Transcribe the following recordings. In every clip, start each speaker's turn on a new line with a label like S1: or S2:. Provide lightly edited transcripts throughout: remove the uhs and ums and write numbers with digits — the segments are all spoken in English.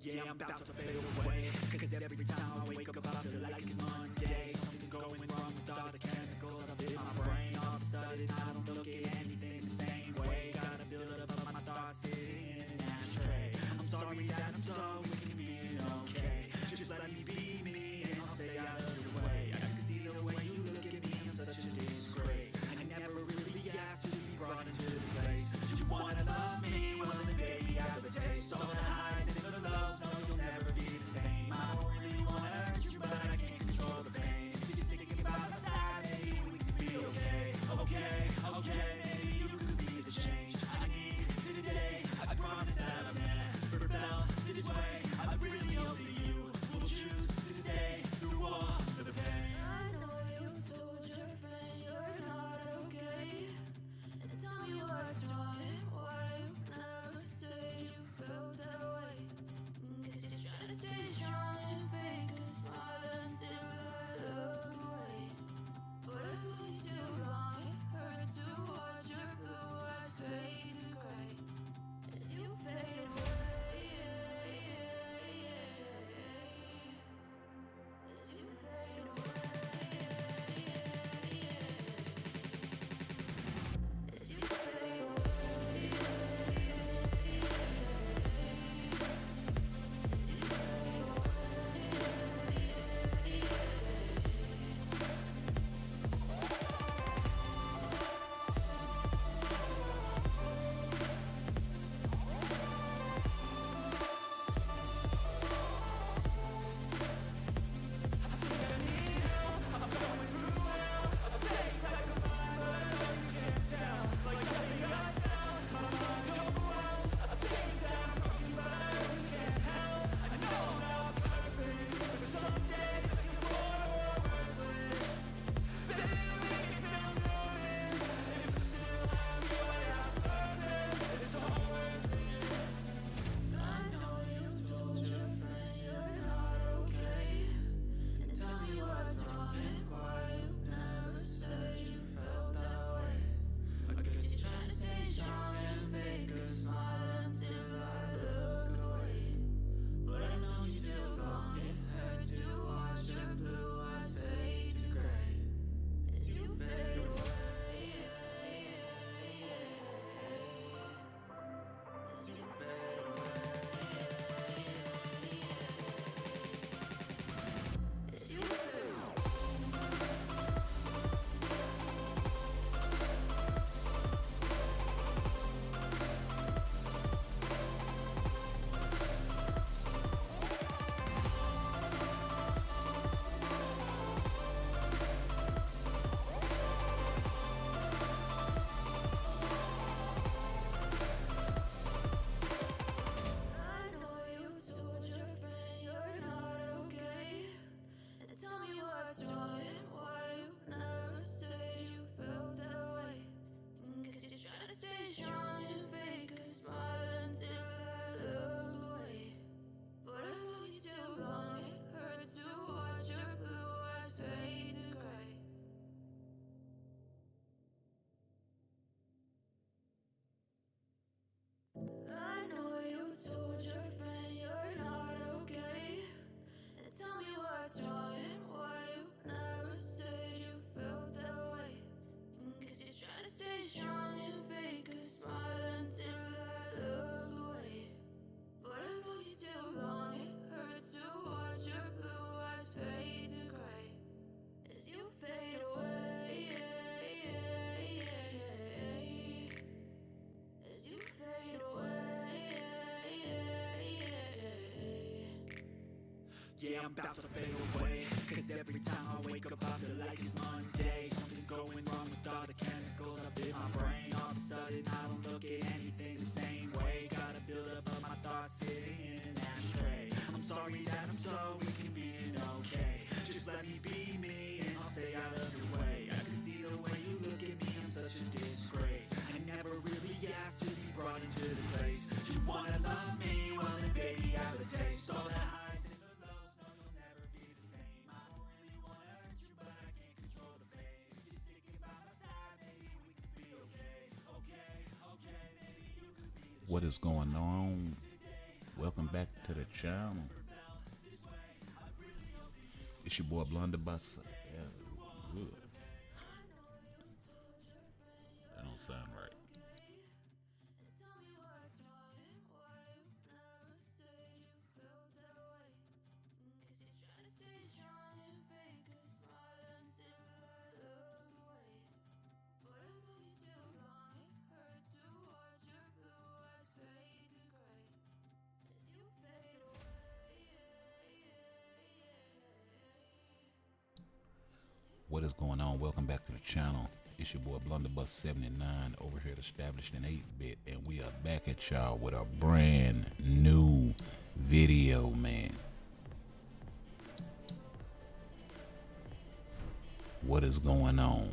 S1: Yeah, I'm about to fade away. Cause every time I wake up I feel like it's Monday. Something's going wrong with all the chemicals up in my brain. All of a sudden I don't look at anything the same way. Gotta build up my thoughts sitting in an ashtray. I'm sorry that I'm so inconvenient, okay. Just let me be me and I'll stay out of your way. I can see the way you look at me, I'm such a disgrace. I never really asked to be brought into this place. You wanna love me? Well then baby I have a taste. All the highs and the lows, no you'll never be the same. I don't really wanna hurt you but I can't control the pain. If you're thinking about my side, maybe we could be okay. Okay, maybe you could be the change I need today. I promise that I've never felt this way. I really hope that you will choose to stay through all the pain.
S2: I know you told your friend you're not okay, and tell me what's wrong and why you never said you felt that way. Cause you're trying to stay strong and fake a smile until I look away. But I've known you too long, it hurts to watch your blue eyes fade to gray as you fade away. As you fade away. As you fade away. I know you told your friend you're not okay, and tell me what's wrong and why you never said you felt that way. I guess you're trying to stay strong and fake a smile until I look away. But I know you too long, it hurts to watch your blue eyes fade to gray as you fade away. As you fade away. As you fade away. I know you told your friend you're not okay, and tell me what's wrong and why you never said you felt that way. Cause you're trying to stay strong and fake a smile until I look away. But I've known you too long, it hurts to watch your blue eyes fade to gray. I know you told your friend you're not okay, and tell me what's wrong and why you never said you felt that way. Cause you're trying to stay strong and fake a smile until I look away. But I've known you too long, it hurts to watch your blue eyes fade to gray as you fade away. As you fade away.
S1: Yeah, I'm about to fade away. Cause every time I wake up I feel like it's Monday. Something's going wrong with all the chemicals up in my brain. All of a sudden I don't look at anything the same way. Gotta build up my thoughts sitting in an ashtray. I'm sorry that I'm so inconvenient, okay. Just let me be me and I'll stay out of your way. I can see the way you look at me, I'm such a disgrace. I never really asked to be brought into this place. You wanna love me? Well then baby I have a taste. All the highs and the lows, no you'll never be the same. I don't really wanna hurt you but I can't control the pain. If you're sticking by my side, maybe we could be okay. Okay, maybe you could be the
S3: What is going on? Welcome back to the channel. It's your boy Blunderbuss. Yeah, that don't sound right. What is going on? Welcome back to the channel. It's your boy Blunderbuss79 over here at Established in 8-Bit, and we are back at y'all with a brand new video, man. What is going on?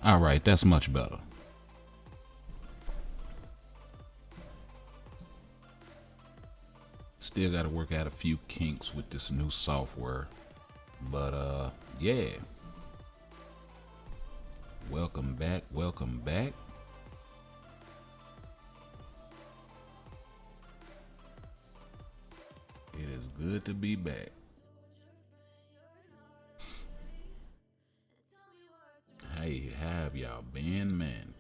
S3: All right, that's much better. Still got to work out a few kinks with this new software, but yeah. Welcome back, welcome back. It is good to be back. Hey, how have y'all been, man?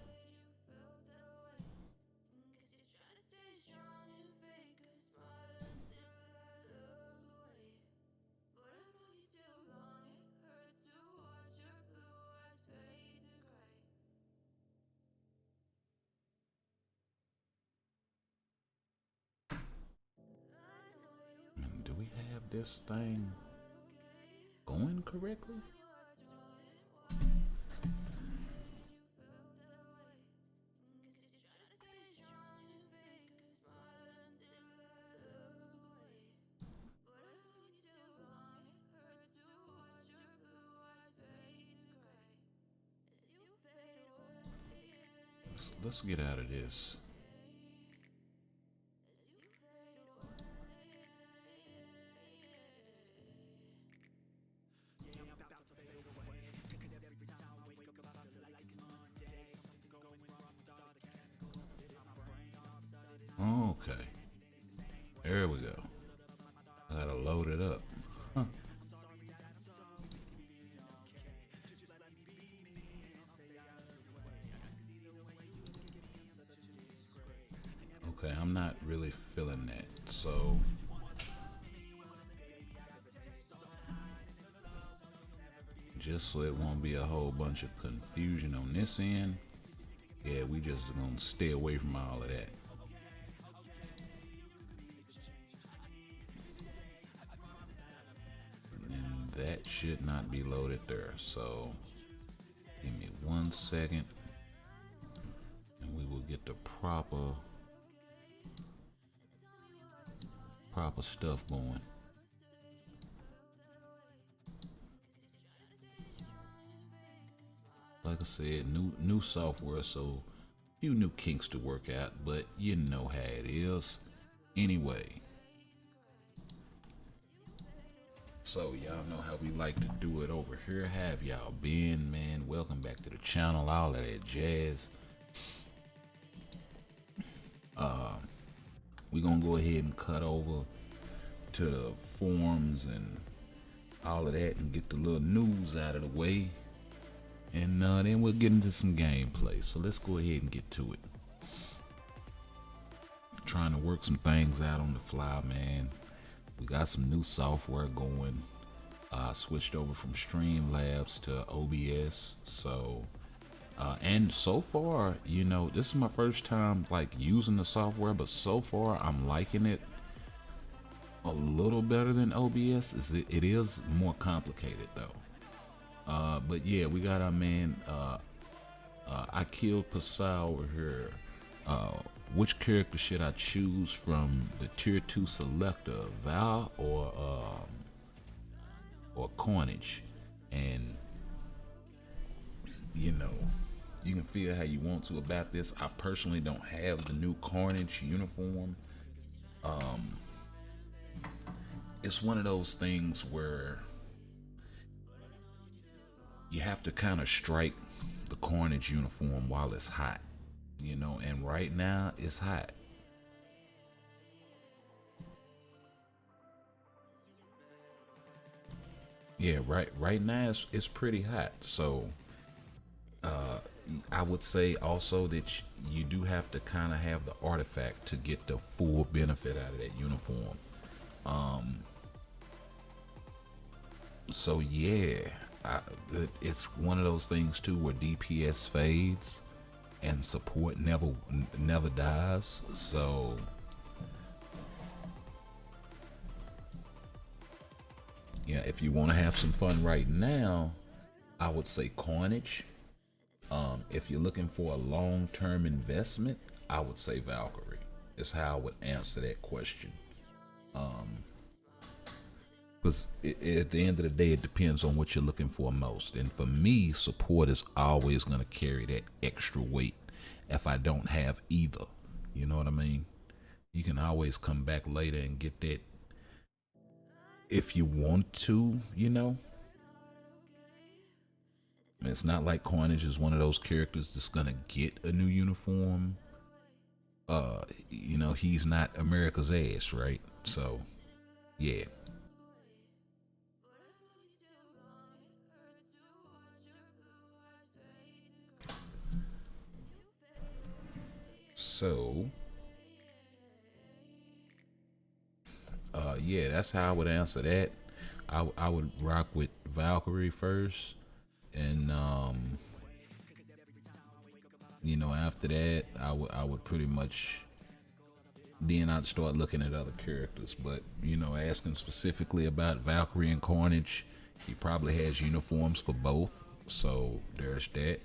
S3: Do we have this thing going correctly? Let's get out of this. Okay. There we go. I gotta load it up. Huh. Okay, I'm not really feeling that, so just so it won't be a whole bunch of confusion on this end, yeah, we just gonna stay away from all of that. And that should not be loaded there, so give me 1 second and we will get the proper stuff going. Like I said, new software, so few new kinks to work out, but you know how it is. Anyway, so y'all know how we like to do it over here. Have y'all been, man? Welcome back to the channel, all of that jazz. we're gonna go ahead and cut over to the forums and all of that and get the little news out of the way, and then we'll get into some gameplay. So let's go ahead and get to it. Trying to work some things out on the fly, man. We got some new software going. I switched over from Streamlabs to OBS, so and so far, you know, this is my first time like using the software, but so far I'm liking it a little better than OBS. It is more complicated though. But yeah, we got our man I Killed Pasau over here. Which character should I choose from the tier 2 selector, Val or Carnage? And you know, you can feel how you want to about this. I personally don't have the new Carnage uniform. It's one of those things where you have to kind of strike the Carnage uniform while it's hot, you know, and right now it's hot. Yeah, right now it's pretty hot. So I would say also that you do have to kind of have the artifact to get the full benefit out of that uniform. So yeah, it's one of those things too where DPS fades and support never dies. So yeah, if you want to have some fun right now, I would say Carnage. If you're looking for a long-term investment, I would say Valkyrie. Is how I would answer that question. Because at the end of the day, it depends on what you're looking for most. And for me, support is always going to carry that extra weight if I don't have either. You know what I mean? You can always come back later and get that if you want to, you know. It's not like Carnage is one of those characters that's gonna get a new uniform. You know, he's not America's ass, right? So, yeah. So, yeah, that's how I would answer that. I would rock with Valkyrie first. And you know, after that, I would pretty much, then I'd start looking at other characters. But you know, asking specifically about Valkyrie and Carnage, he probably has uniforms for both, so there's that.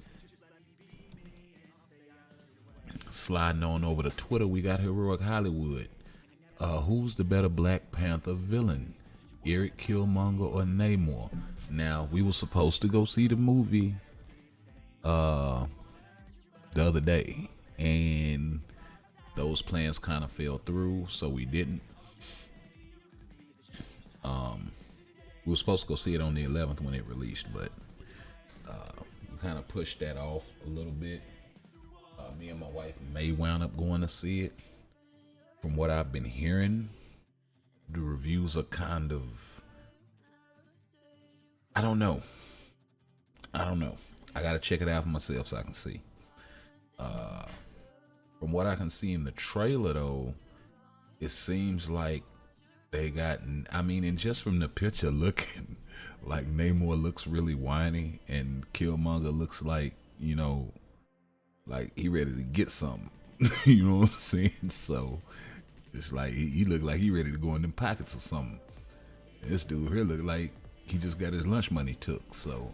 S3: Sliding on over to Twitter, we got Heroic Hollywood. Who's the better Black Panther villain, Eric Killmonger or Namor? Now, we were supposed to go see the movie the other day, and those plans kind of fell through, so we didn't. We were supposed to go see it on the 11th when it released, but we kind of pushed that off a little bit. Me and my wife may wound up going to see it. From what I've been hearing, the reviews are kind of, I don't know. I gotta check it out for myself so I can see. From what I can see in the trailer though, it seems like they got, I mean, and just from the picture looking, like Namor looks really whiny and Killmonger looks like, you know, like he ready to get something. You know what I'm saying? So it's like he looked like he ready to go in them pockets or something. This dude here look like he just got his lunch money took. So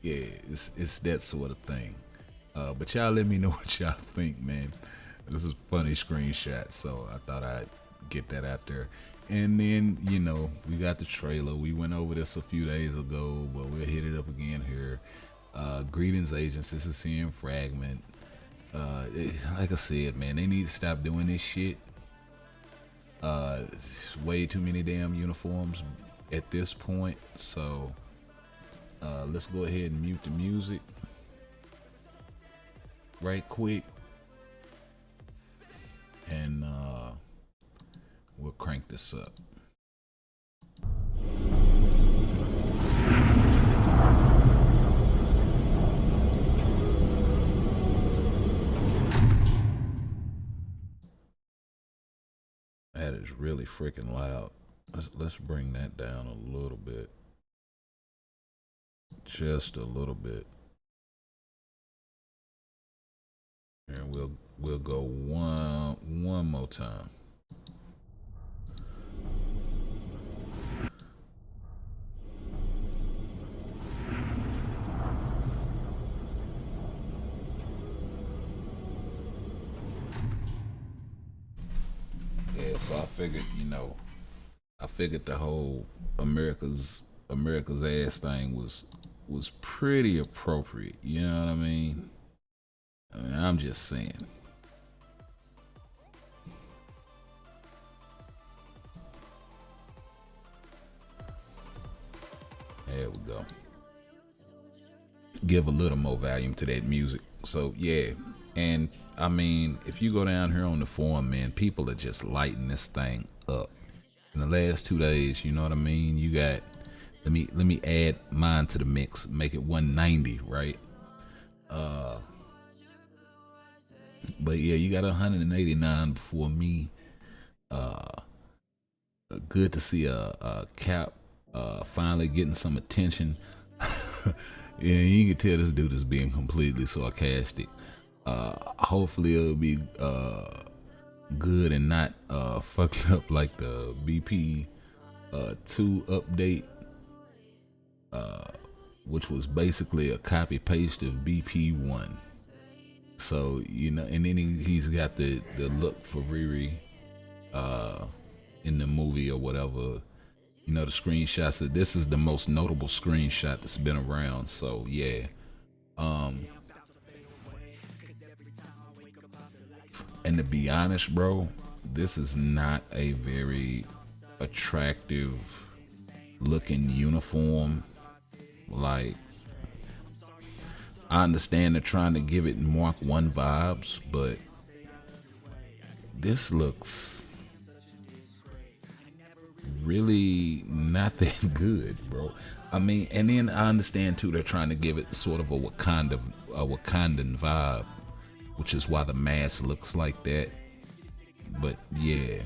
S3: yeah, it's that sort of thing. But y'all let me know what y'all think, man. This is a funny screenshot, so I thought I'd get that out there. And then, you know, we got the trailer. We went over this a few days ago, but we'll hit it up again here. Greetings, agents. This is CM Fragment. Like I said, man, they need to stop doing this shit. It's way too many damn uniforms at this point. So let's go ahead and mute the music right quick. And We'll crank this up. That is really freaking loud. Let's bring that down a little bit. Just a little bit. And we'll go one more time. Yeah, so I figured, the whole America's ass thing was pretty appropriate. You know what I mean? I'm just saying. There we go. Give a little more volume to that music. So yeah, and I mean, if you go down here on the forum, man, people are just lighting this thing up. In the last 2 days, you know what I mean? You got, let me add mine to the mix, make it 190, right? But yeah, you got 189 before me. Good to see a Cap finally getting some attention. Yeah, you can tell this dude is being completely sarcastic. Hopefully it'll be good and not fucked up like the BP 2 update, which was basically a copy paste of BP 1. So, and then he's got the look for Riri in the movie or whatever. The screenshot said this is the most notable screenshot that's been around. So yeah. And to be honest, bro, this is not a very attractive looking uniform. Like, I understand they're trying to give it Mark 1 vibes, but this looks really not that good, bro. I mean, and then I understand too, they're trying to give it sort of a Wakandan vibe, which is why the mask looks like that. But yeah,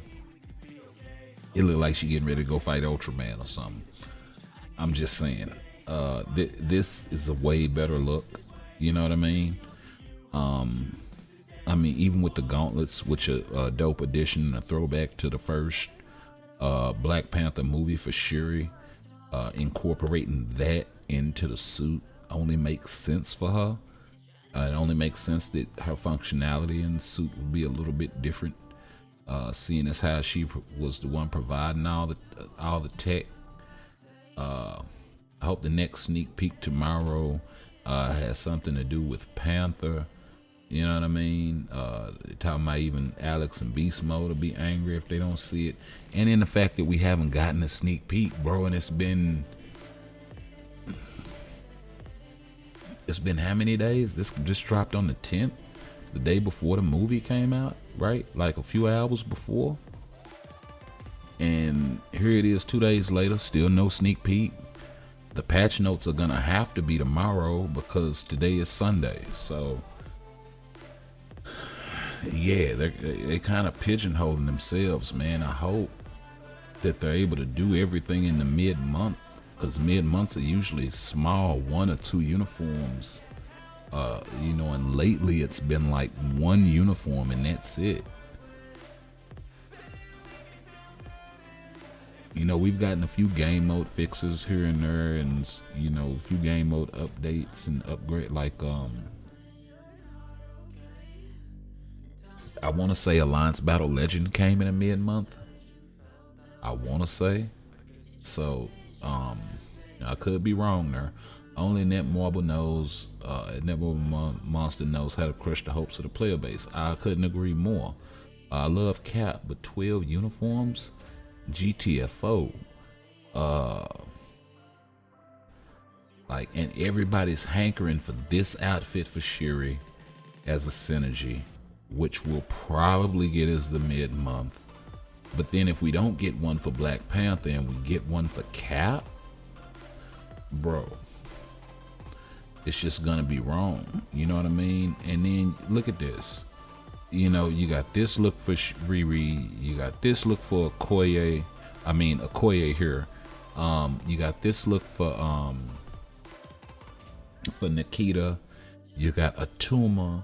S3: it looked like she getting ready to go fight Ultraman or something. I'm just saying, this is a way better look. You know what I mean? Even with the gauntlets, which are a dope addition, a throwback to the first Black Panther movie for Shuri, incorporating that into the suit only makes sense for her. It only makes sense that her functionality in the suit would be a little bit different, seeing as how she was the one providing all the tech. I hope the next sneak peek tomorrow has something to do with Panther. You know what I mean? Talking about even Alex and Beast Mode will be angry if they don't see it. And in the fact that we haven't gotten a sneak peek, bro, and it's been how many days? This just dropped on the 10th, the day before the movie came out, right? Like a few hours before. And here it is 2 days later, still no sneak peek. The patch notes are gonna have to be tomorrow because today is Sunday. So yeah, they kind of pigeonholing themselves, man. I hope that they're able to do everything in the mid-month, because mid-months are usually small 1 or 2 uniforms. And lately it's been like 1 uniform and that's it. We've gotten a few game mode fixes here and there, and a few game mode updates and upgrade. Like I want to say Alliance Battle Legend came in a mid-month. I want to say. So I could be wrong there. Only Netmarble knows. Netmarble Monster knows how to crush the hopes of the player base. I couldn't agree more. I love Cap, but 12 uniforms. GTFO, and everybody's hankering for this outfit for Shuri as a synergy, which we'll probably get as the mid-month. But then if we don't get one for Black Panther and we get one for Cap, bro, it's just gonna be wrong. You know what I mean? And then look at this. You know, you got this look for Riri. You got this look for Okoye. I mean, Okoye here. You got this look for Nikita. You got Atuma.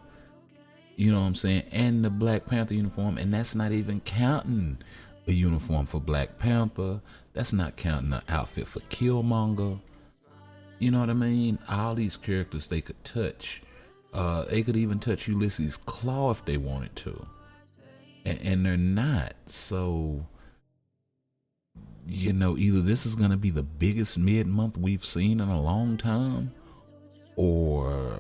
S3: You know what I'm saying? And the Black Panther uniform. And that's not even counting a uniform for Black Panther. That's not counting an outfit for Killmonger. You know what I mean? All these characters they could touch. They could even touch Ulysses Claw if they wanted to. And they're not. So, you know, either this is going to be the biggest mid-month we've seen in a long time, or,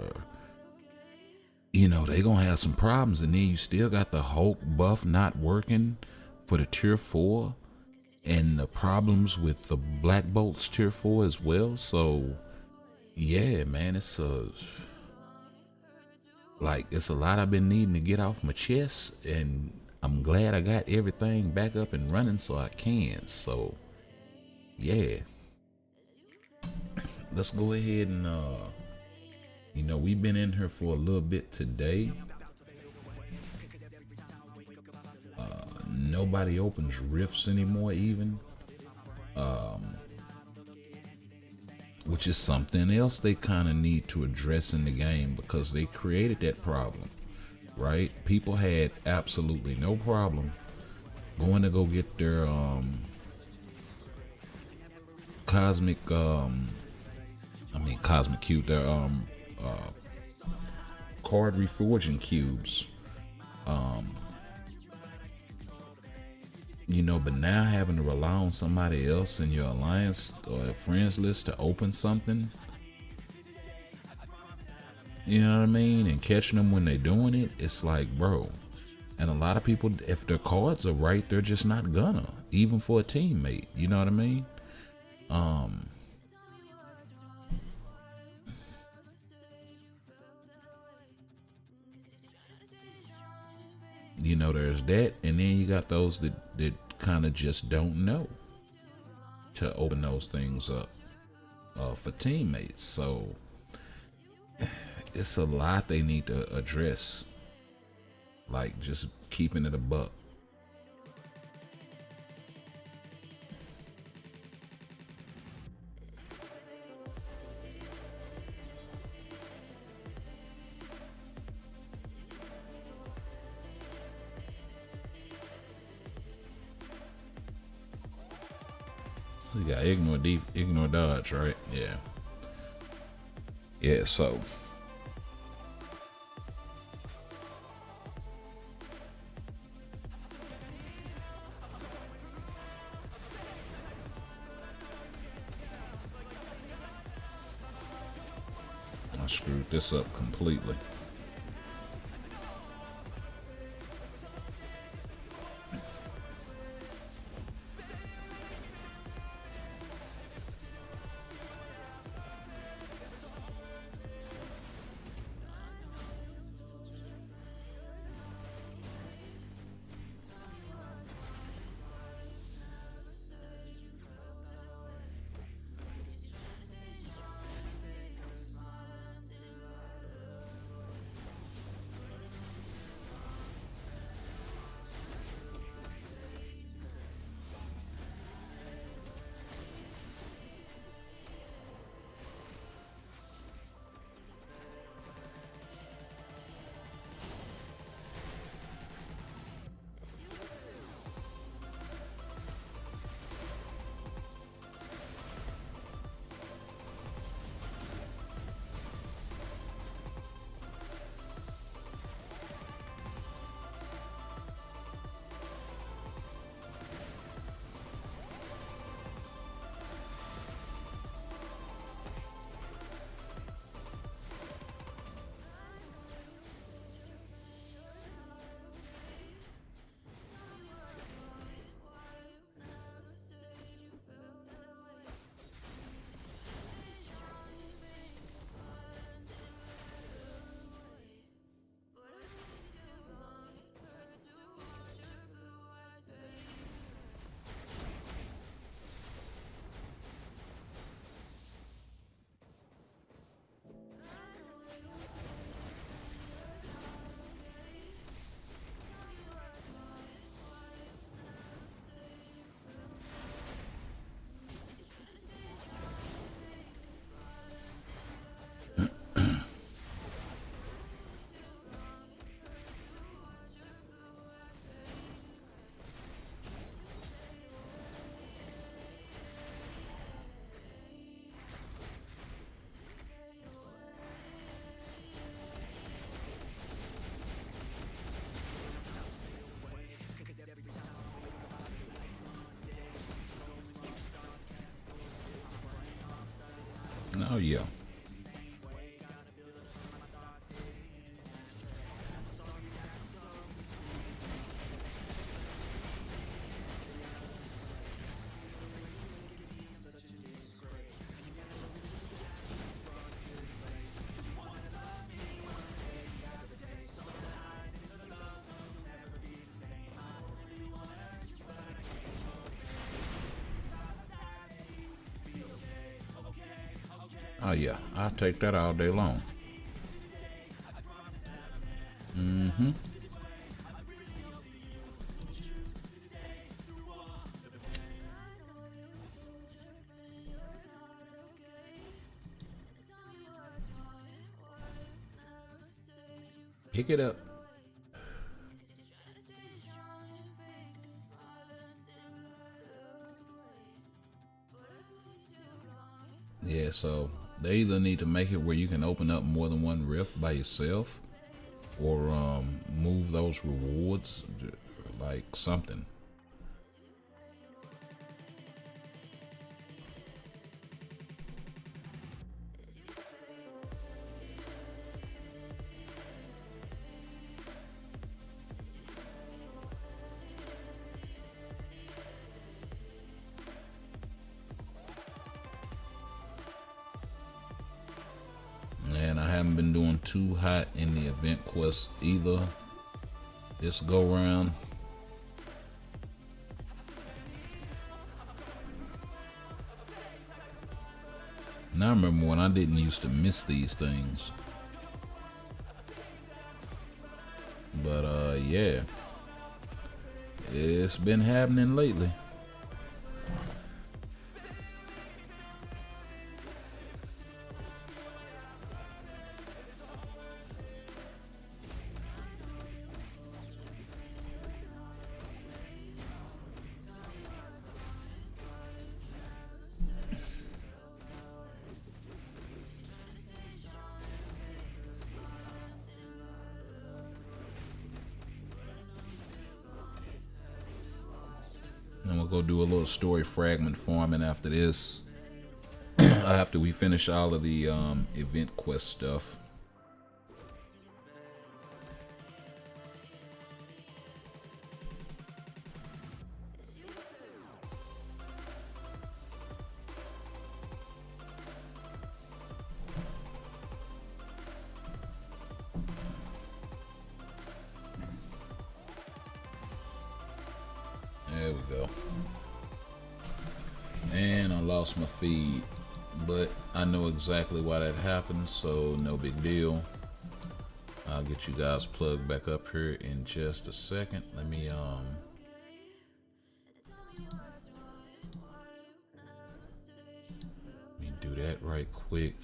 S3: you know, they're going to have some problems. And then you still got the Hulk buff not working for the Tier 4, and the problems with the Black Bolt's Tier 4 as well. So, yeah, man, it's a lot I've been needing to get off my chest, and I'm glad I got everything back up and running so I can. So, yeah. Let's go ahead and, you know, we've been in here for a little bit today. Nobody opens rifts anymore even. Which is something else they kind of need to address in the game, because they created that problem, right? People had absolutely no problem going to go get their cosmic cube, their card reforging cubes, you know, but now having to rely on somebody else in your alliance or friends list to open something, you know what I mean, and catching them when they're doing it, it's like, bro. And a lot of people, if their cards are right, they're just not gonna, even for a teammate. You know what I mean? You know, there's that, and then you got those that kind of just don't know to open those things up for teammates. So it's a lot they need to address, like just keeping it a buck. You got ignore dodge, right? Yeah. Yeah, so I screwed this up completely. Oh yeah. Oh yeah, I'll take that all day long. Mm-hmm. Pick it up. Yeah, so they either need to make it where you can open up more than one rift by yourself, or move those rewards, like something. And I haven't been doing too hot in the event quest either this go round. And I remember when I didn't used to miss these things. But yeah, it's been happening lately. And we'll go do a little story fragment farming after this. After we finish all of the event quest stuff. There we go. And I lost my feed, but I know exactly why that happened, so no big deal. I'll get you guys plugged back up here in just a second. Let me do that right quick.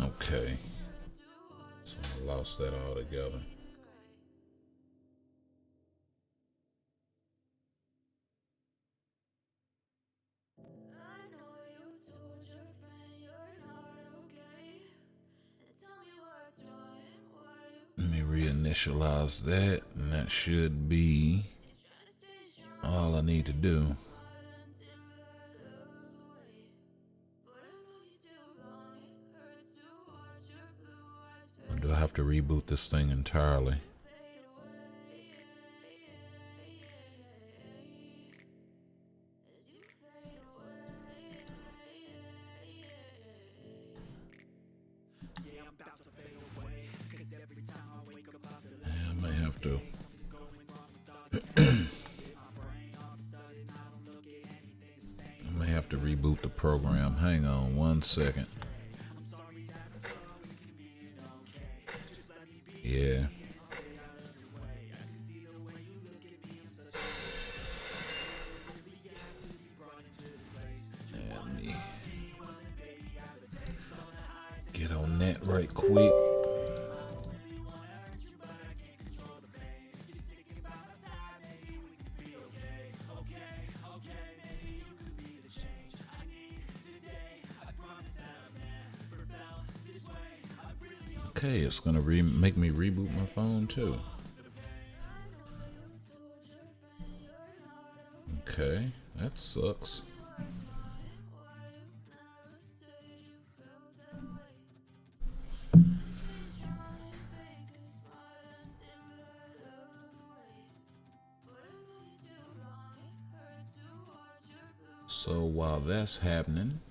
S3: Okay. So I lost that all together. Let me reinitialize that, and that should be all I need to do. Or do I have to reboot this thing entirely? I may have to. I may have to reboot the program. Hang on one second. Yeah. Let me get on that right quick. Okay, it's gonna make me reboot my phone too. Okay, that sucks. So while that's happening,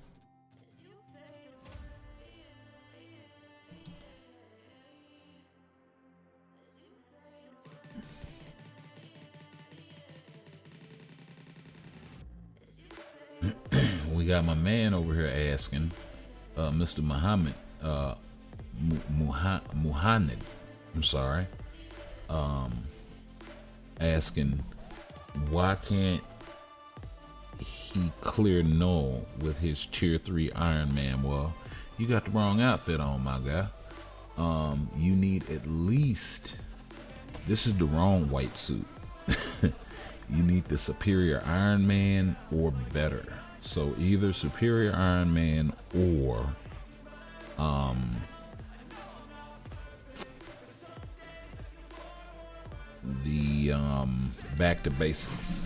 S3: we got my man over here asking, Mr. Muhammad, Muhammad, I'm sorry, asking why can't he clear null with his tier 3 Iron Man? Well, you got the wrong outfit on, my guy. You need at least, this is the wrong white suit. You need the Superior Iron Man or better. So either Superior Iron Man or the Back to Basics.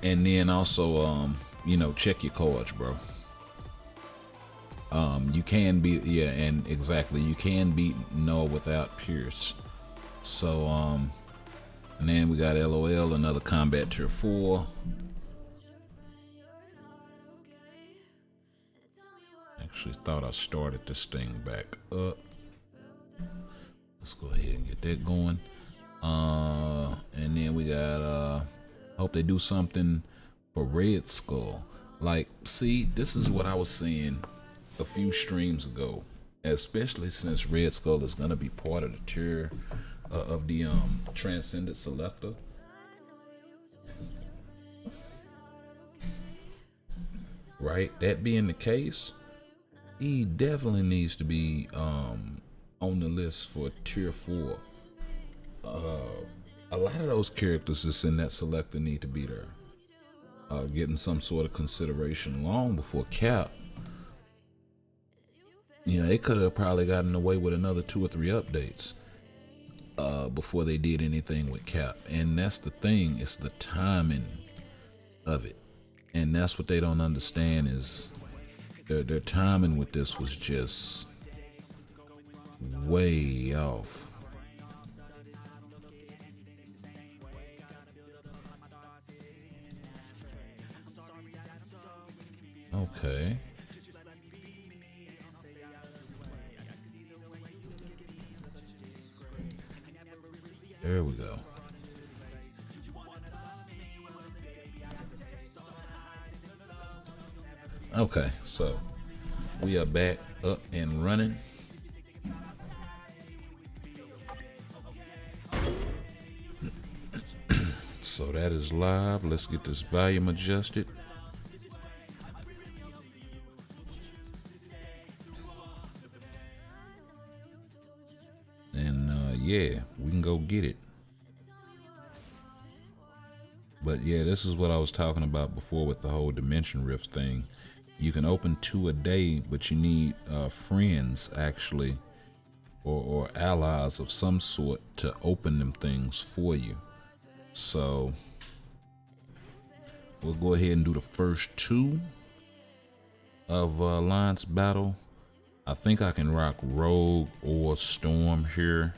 S3: And then also, you know, check your cards, bro. You can beat, yeah, and exactly, you can beat Null without Pierce. So, and then we got LOL, another combat tier 4. Actually thought I started this thing back up. Let's go ahead and get that going. And then we got, hope they do something for Red Skull. Like, see, this is what I was saying a few streams ago, especially since Red Skull is gonna be part of the tier of the Transcendent Selector. Right, that being the case, he definitely needs to be on the list for tier 4. A lot of those characters that's in that selector need to be there, getting some sort of consideration long before Cap. You know, they could have probably gotten away with another 2 or 3 updates before they did anything with Cap. And that's the thing, it's the timing of it. And that's what they don't understand, is their timing with this was just way off. Okay. There we go. Okay, so we are back up and running. So that is live. Let's get this volume adjusted. And yeah, we can go get it. But yeah, this is what I was talking about before with the whole Dimension Rift thing. You can open 2 a day, but you need friends actually, or allies of some sort to open them things for you. So we'll go ahead and do the first 2 of Alliance Battle. I think I can rock Rogue or Storm here,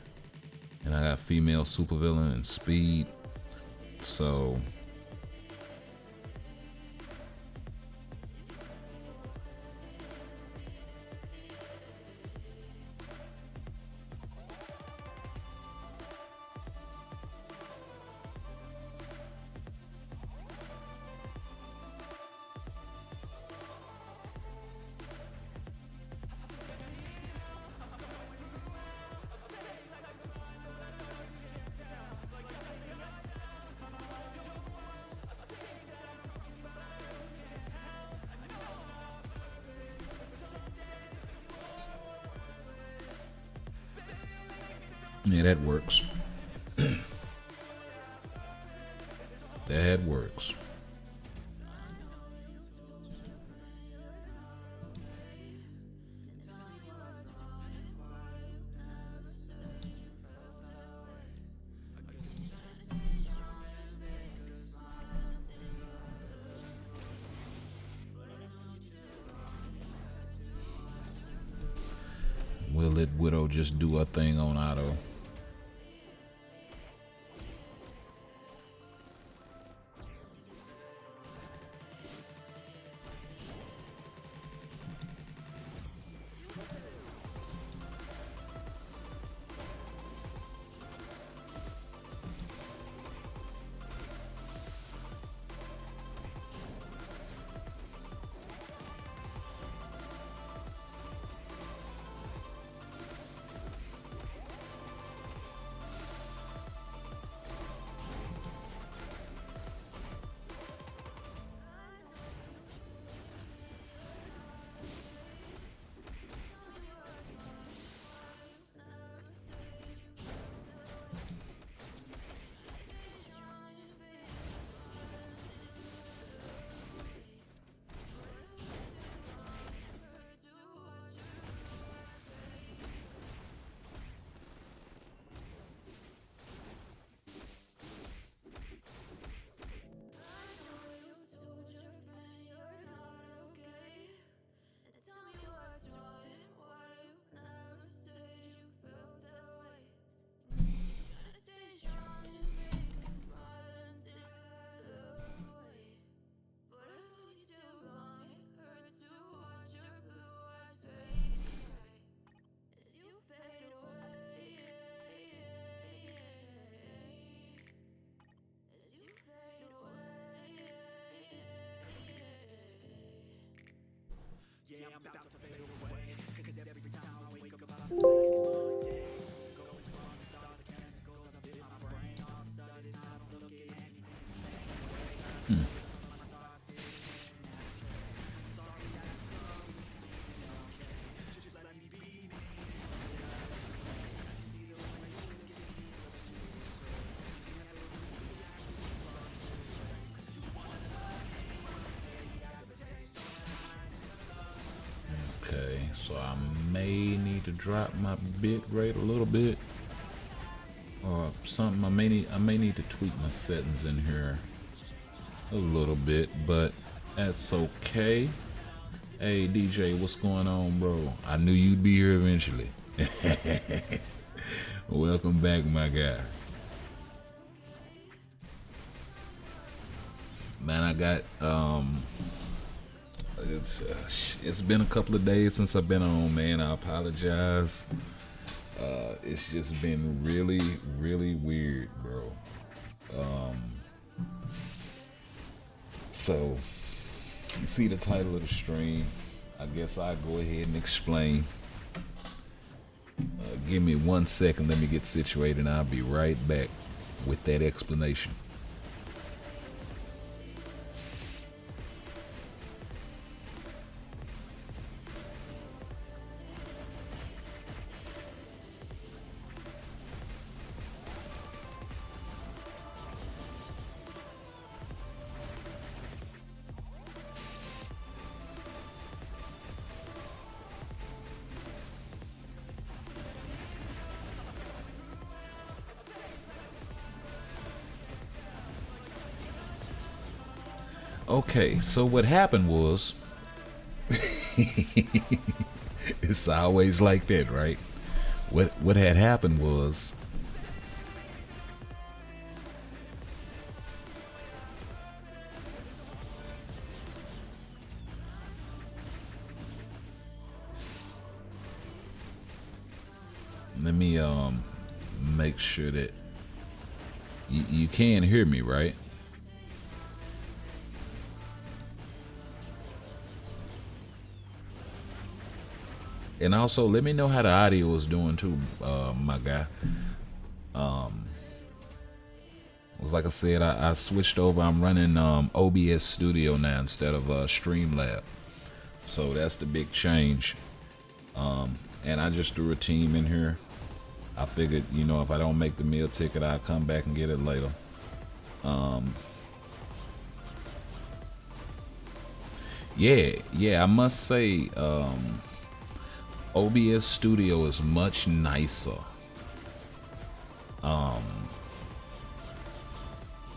S3: and I got female supervillain and Speed. So Yeah, that works. That works. We'll let Widow just do her thing on auto. Okay, so I may need to drop my bit rate a little bit, or something. I may need to tweak my settings in here a little bit, but that's okay. Hey DJ, what's going on, bro? I knew you'd be here eventually. Welcome back, my guy. Man, I got it's been a couple of days since I've been on, man. I apologize. It's just been really, really weird, bro. So you see the title of the stream. I guess I'll go ahead and explain. Give me 1 second. Let me get situated, and I'll be right back with that explanation. Okay, so what happened was, it's always like that, right? What had happened was, let me make sure that you can hear me, right? And also, let me know how the audio is doing too, my guy. Like I said, I switched over. I'm running OBS Studio now instead of Streamlab. So that's the big change. And I just threw a team in here. I figured, you know, if I don't make the meal ticket, I'll come back and get it later. Yeah, I must say, OBS Studio is much nicer.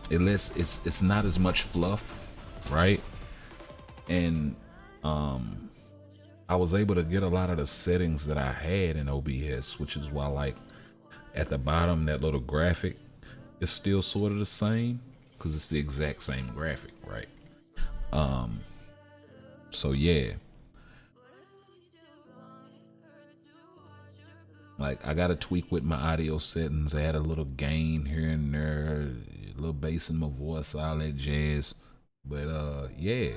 S3: It's not as much fluff, right? And I was able to get a lot of the settings that I had in OBS, which is why, like, at the bottom, that little graphic is still sort of the same, because it's the exact same graphic, right? So yeah, like, I got to tweak with my audio settings, add a little gain here and there, a little bass in my voice, all that jazz. But yeah,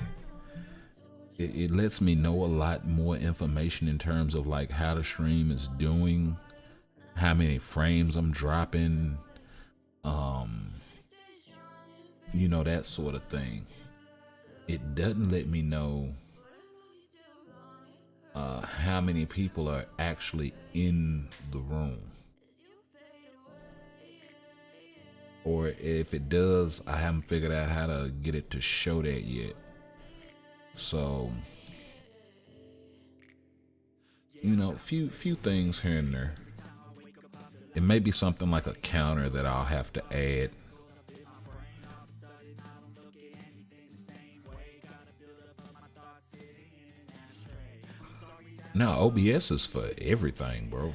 S3: it lets me know a lot more information in terms of like how the stream is doing, how many frames I'm dropping, you know, that sort of thing. It doesn't let me know how many people are actually in the room, or if it does, I haven't figured out how to get it to show that yet. So, you know, few things here and there. It may be something like a counter that I'll have to add. No, OBS is for everything, bro.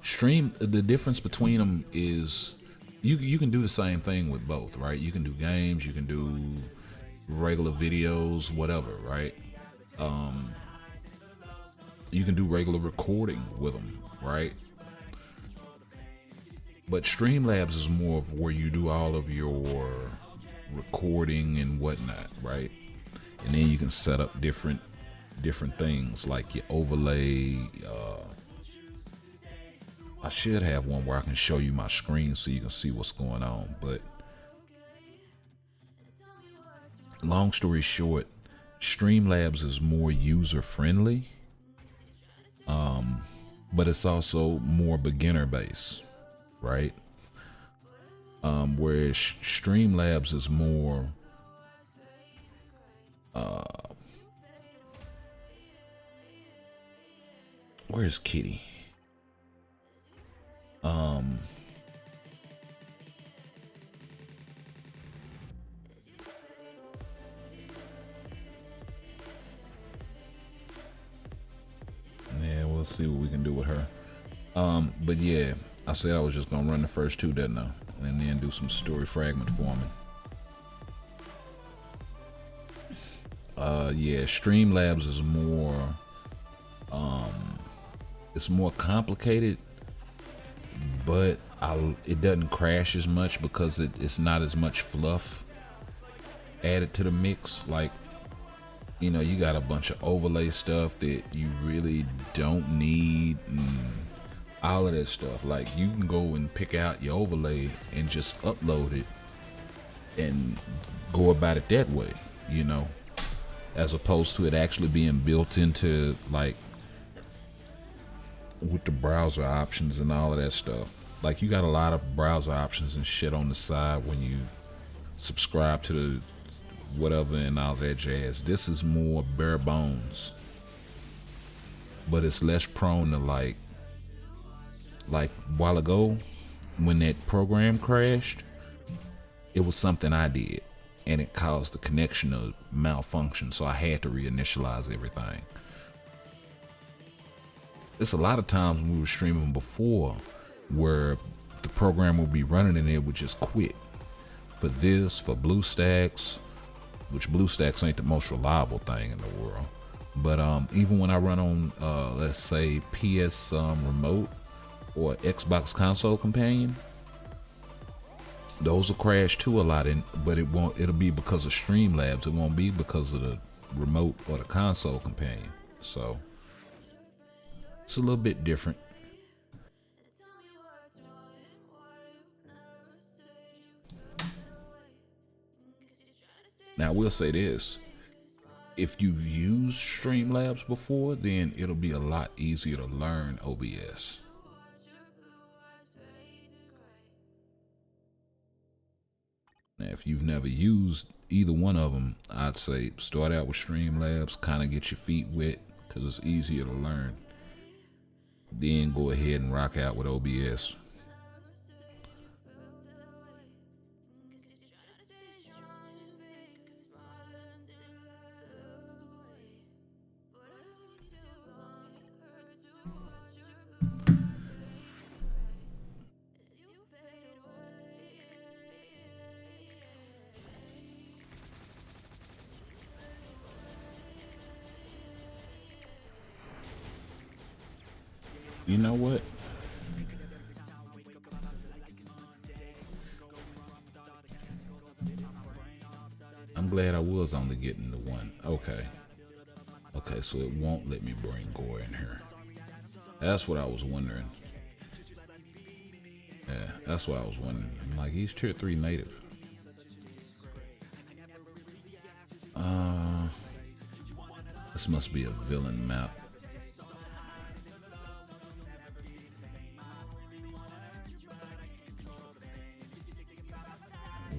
S3: Stream, the difference between them is you can do the same thing with both, right? You can do games, you can do regular videos, whatever, right? You can do regular recording with them, right? But Streamlabs is more of where you do all of your recording and whatnot, right? And then you can set up different things like your overlay. I should have one where I can show you my screen so you can see what's going on. But long story short, Streamlabs is more user friendly, but it's also more beginner based, right? Whereas Streamlabs is more where's Kitty? Yeah, we'll see what we can do with her. But yeah, I said I was just gonna run the first two, didn't I? And then do some story fragment forming. Yeah, Streamlabs is more it's more complicated, but it doesn't crash as much because it's not as much fluff added to the mix. Like, you know, you got a bunch of overlay stuff that you really don't need, and all of that stuff. Like, you can go and pick out your overlay and just upload it and go about it that way, you know, as opposed to it actually being built into, like, with the browser options and all of that stuff. Like, you got a lot of browser options and shit on the side when you subscribe to the whatever and all that jazz. This is more bare bones, but it's less prone to like a while ago when that program crashed, it was something I did and it caused the connection to malfunction, so I had to reinitialize everything. It's a lot of times when we were streaming before where the program would be running and it would just quit. For BlueStacks, which BlueStacks ain't the most reliable thing in the world, but even when I run on let's say PS Remote or Xbox Console Companion, those will crash too a lot, but it'll be because of Streamlabs. It won't be because of the remote or the console companion. So it's a little bit different. Now, I will say this. If you've used Streamlabs before, then it'll be a lot easier to learn OBS. if you've never used either one of them, I'd say start out with Streamlabs, kind of get your feet wet because it's easier to learn. Then go ahead and rock out with OBS. You know what? I'm glad I was only getting the one. Okay. Okay, so it won't let me bring Gore in here. That's what I was wondering. Yeah, that's what I was wondering. I'm like, he's tier 3 native. This must be a villain map.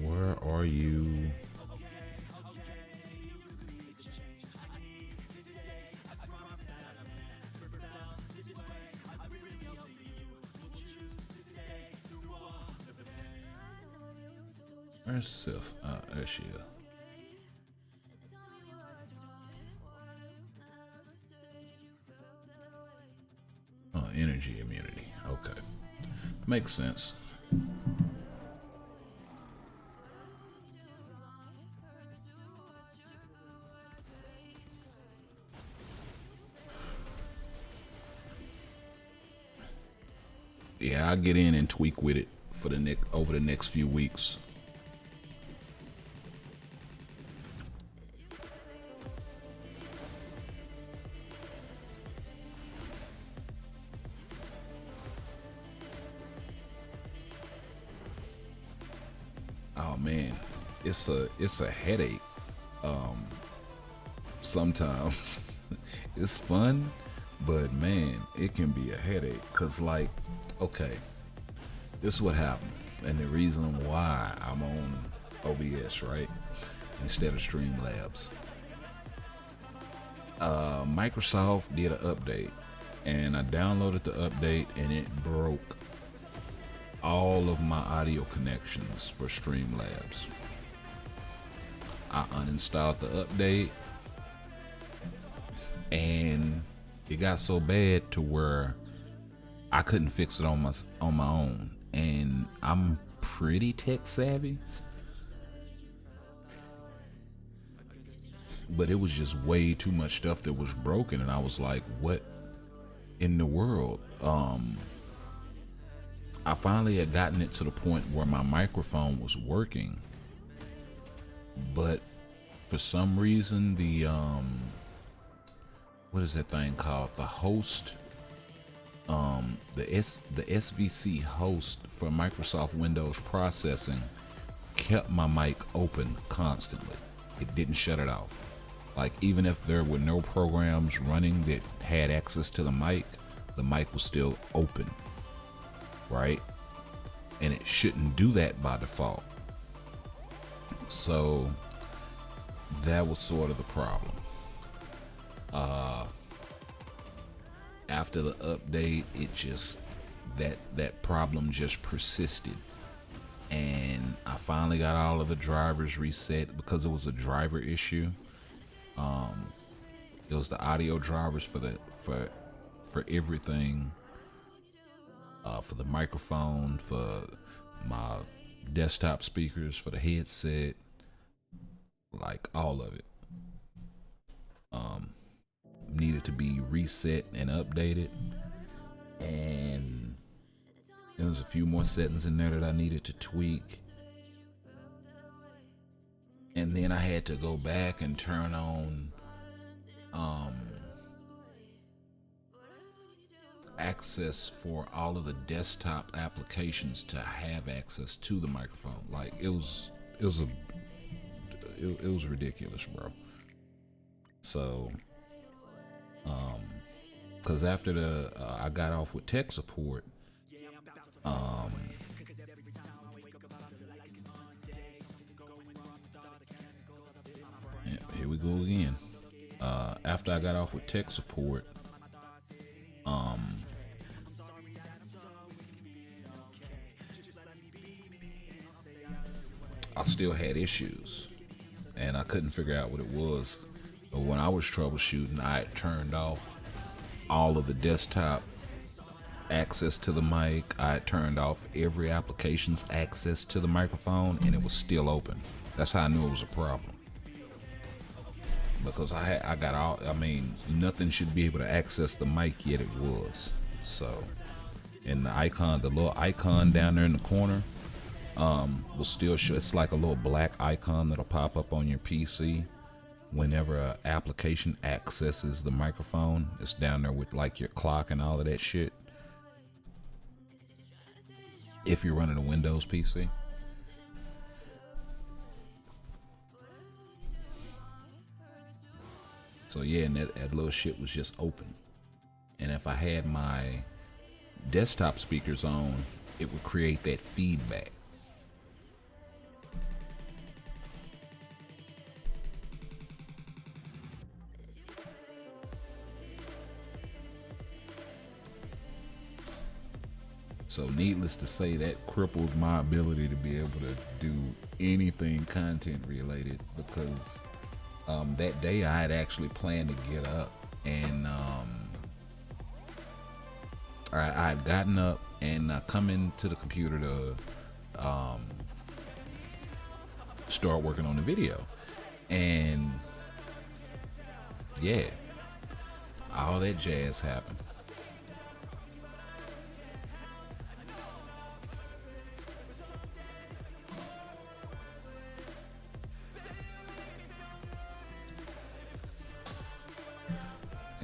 S3: Where are you? Where's Sif? There she is. Oh, energy immunity. Okay. Makes sense. Yeah, I'll get in and tweak with it for the over the next few weeks. Oh man, it's a headache. Sometimes it's fun, but man, it can be a headache. Cause like, okay, this is what happened, and the reason why I'm on OBS, right, instead of Streamlabs. Microsoft did an update, and I downloaded the update, and it broke all of my audio connections for Streamlabs. I uninstalled the update, and it got so bad to where I couldn't fix it on my own. And I'm pretty tech savvy, but it was just way too much stuff that was broken, and I was like, what in the world? I finally had gotten it to the point where my microphone was working, but for some reason the what is that thing called? The host, the SVC host for Microsoft Windows processing kept my mic open constantly. It didn't shut it off. Like, even if there were no programs running that had access to the mic was still open, right? And it shouldn't do that by default. So that was sort of the problem. After the update, it just that problem just persisted, and I finally got all of the drivers reset because it was a driver issue. It was the audio drivers for everything, for the microphone, for my desktop speakers, for the headset, like all of it. Needed to be reset and updated, and there was a few more settings in there that I needed to tweak, and then I had to go back and turn on access for all of the desktop applications to have access to the microphone. Like, it was ridiculous, bro. So because after I got off with tech support, go again. After I got off with tech support, I still had issues, and I couldn't figure out what it was. But when I was troubleshooting, I had turned off all of the desktop access to the mic. I had turned off every application's access to the microphone, and it was still open. That's how I knew it was a problem. Because I got all, I mean, nothing should be able to access the mic, yet it was. So, and the icon, the little icon down there in the corner, will still show. It's like a little black icon that'll pop up on your PC whenever an application accesses the microphone. It's down there with like your clock and all of that shit. If you're running a Windows PC. So yeah, and that little shit was just open. And if I had my desktop speakers on, it would create that feedback. So needless to say, that crippled my ability to be able to do anything content related, because that day I had actually planned to get up, and I had gotten up and come into the computer to start working on the video. And yeah, all that jazz happened.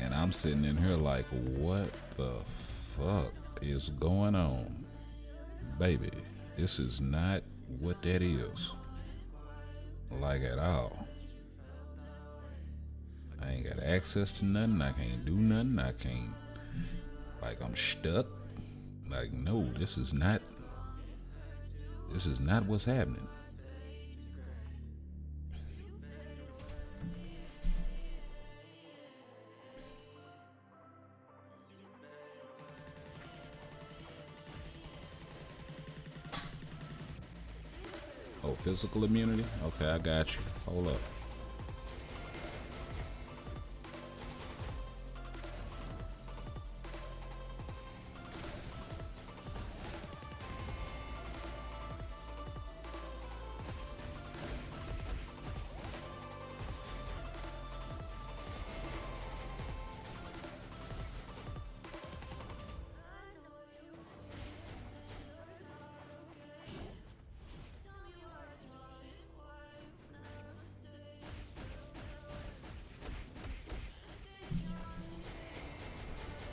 S3: And I'm sitting in here like, what the fuck is going on? Baby, this is not what that is. Like at all. I ain't got access to nothing. I can't do nothing. I can't, like, I'm stuck. Like, no, this is not what's happening. Oh, physical immunity? Okay, I got you. Hold up.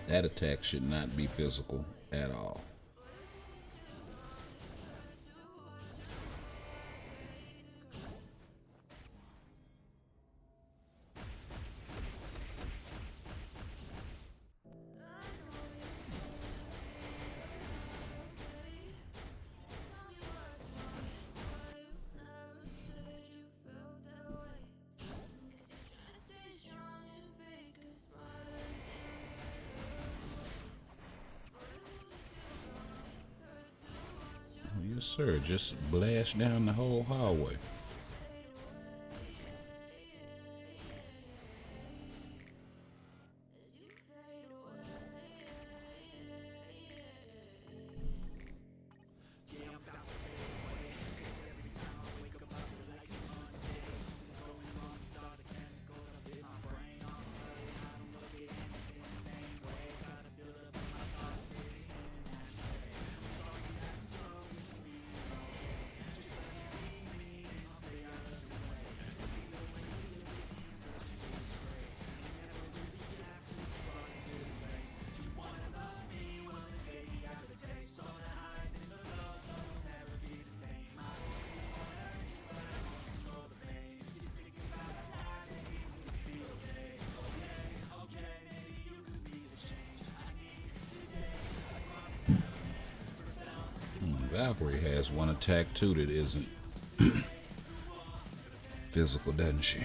S3: That attack should not be physical at all. Yes, sir. Just blast down the whole hallway. Valkyrie has one attack too that isn't physical, doesn't she?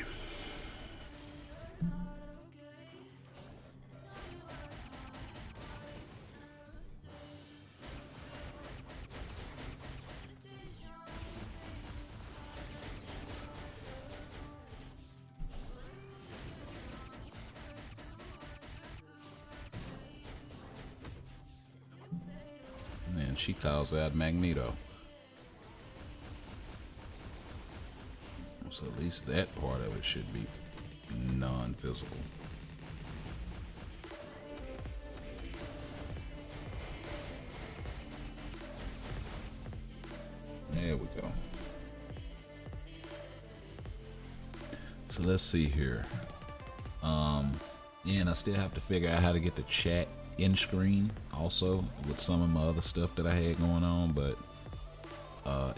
S3: and she calls out Magneto. So at least that part of it should be non-physical. There we go. So let's see here. Yeah, and I still have to figure out how to get the chat in screen also with some of my other stuff that I had going on, but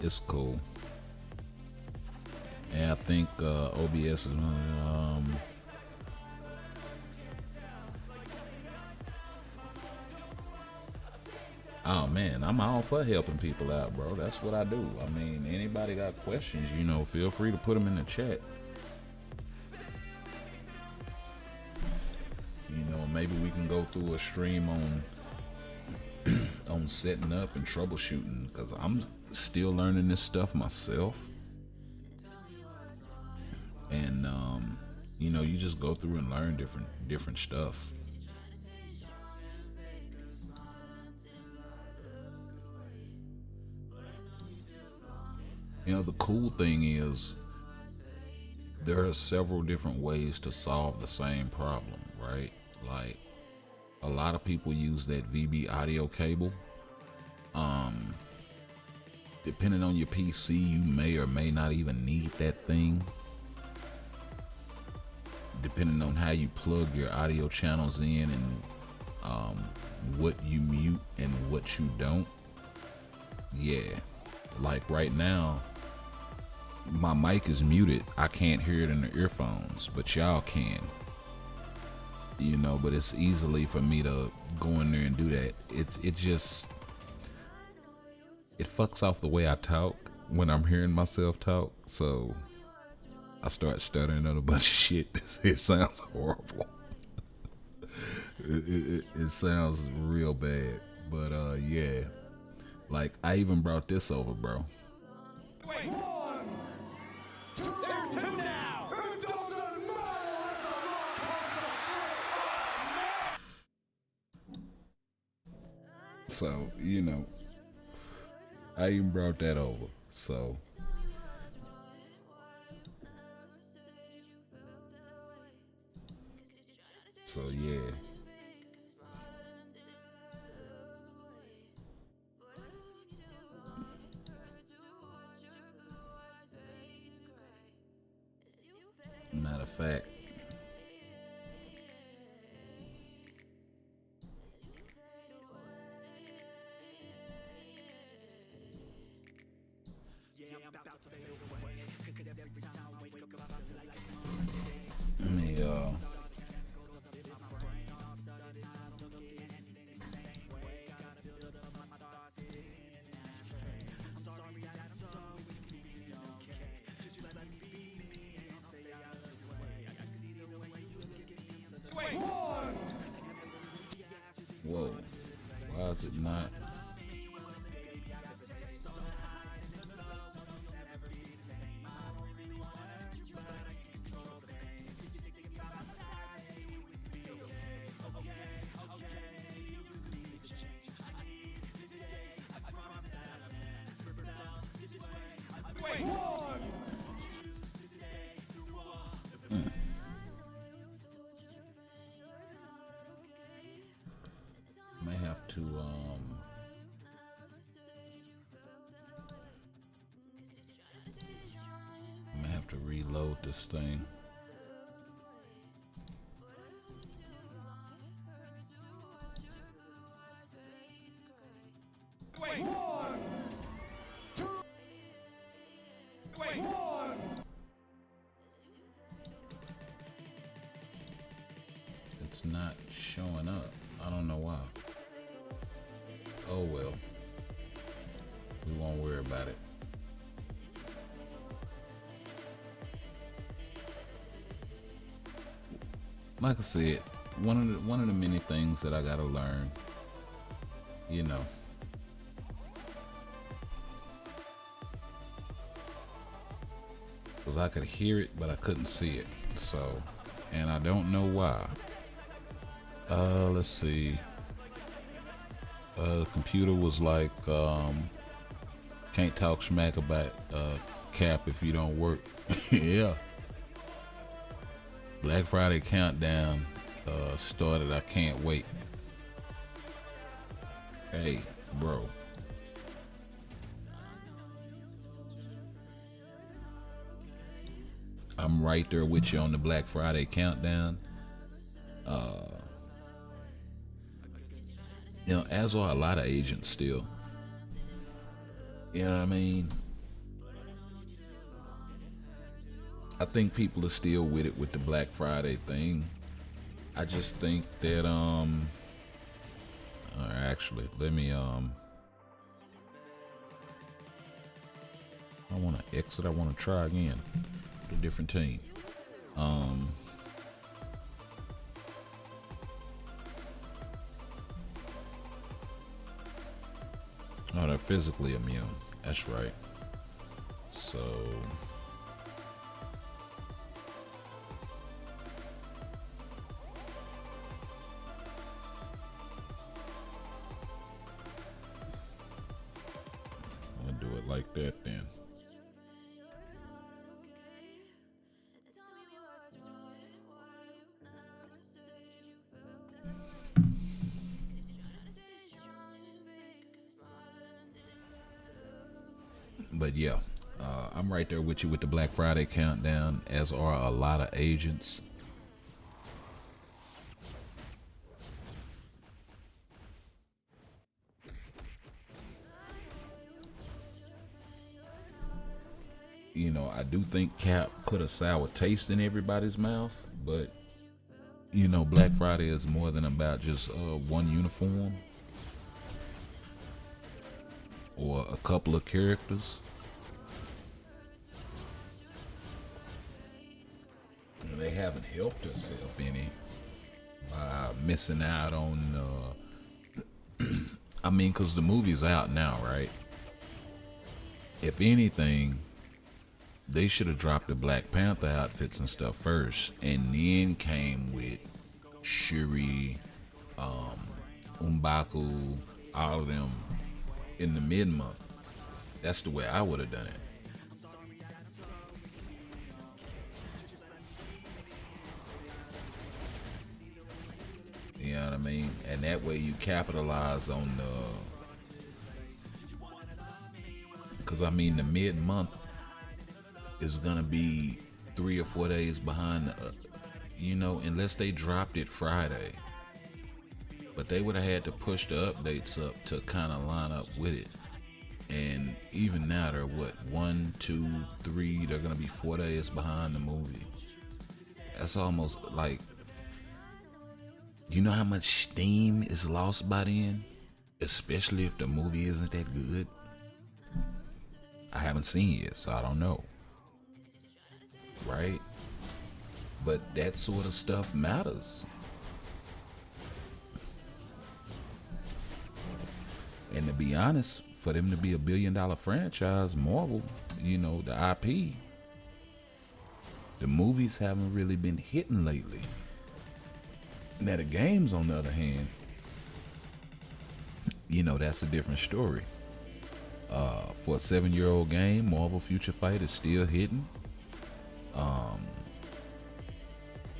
S3: it's cool. And I think OBS is oh man, I'm all for helping people out, bro. That's what I do. I mean, anybody got questions, you know, feel free to put them in the chat. You know, maybe we can go through a stream on setting up and troubleshooting, because I'm still learning this stuff myself. And you know, you just go through and learn different stuff. You know, the cool thing is there are several different ways to solve the same problem, right? Like, a lot of people use that VB audio cable. Depending on your PC, you may or may not even need that thing. Depending on how you plug your audio channels in and what you mute and what you don't. Yeah, like right now, my mic is muted. I can't hear it in the earphones, but y'all can. You know, but it's easily for me to go in there and do that. It fucks off the way I talk when I'm hearing myself talk. So I start stuttering on a bunch of shit. It sounds horrible. it sounds real bad. But yeah, like I even brought this over, bro.
S4: Wait. One, two, there's two now. It doesn't matter.
S3: So, you know, I even brought that over. So yeah. Matter of fact, let me
S4: Wait. One.
S3: whoa, why is it not?
S4: Wait. One.
S3: May have to reload this thing.
S4: Wait. One. Two. Wait. One.
S3: It's not showing up. I don't know why. Oh well. We won't worry about it. Like I said, one of the many things that I gotta learn, you know. Because I could hear it, but I couldn't see it. So, and I don't know why. Let's see. The computer was like, can't talk smack about Cap if you don't work. Yeah. Black Friday countdown started. I can't wait. Hey, bro. I'm right there with you on the Black Friday countdown. You know, as are a lot of agents still. You know what I mean? I think people are still with it with the Black Friday thing. I just think that actually, let me I want to exit. I want to try again with a different team. Oh, they're physically immune. That's right. So I'll do it like that then. But yeah, I'm right there with you with the Black Friday countdown, as are a lot of agents. You know, I do think Cap put a sour taste in everybody's mouth, but you know, Black Friday is more than about just one uniform or a couple of characters. And they haven't helped themselves any by missing out on I mean, because the movie's out now, right? If anything, they should have dropped the Black Panther outfits and stuff first, and then came with Shuri, M'Baku, all of them in the mid-month. That's the way I would have done it. You know what I mean? And that way you capitalize on because I mean, the mid-month is gonna be 3 or 4 days behind, you know, unless they dropped it Friday. But they would have had to push the updates up to kind of line up with it. And even now, they're what, 1, 2, 3, they're gonna be 4 days behind the movie. That's almost like, you know how much steam is lost by then? Especially if the movie isn't that good. I haven't seen it, so I don't know. Right? But that sort of stuff matters. And to be honest, for them to be a $1 billion franchise, Marvel, you know, the IP, the movies haven't really been hitting lately. Now the games, on the other hand, you know, that's a different story. For a 7-year-old game, Marvel Future Fight is still hitting.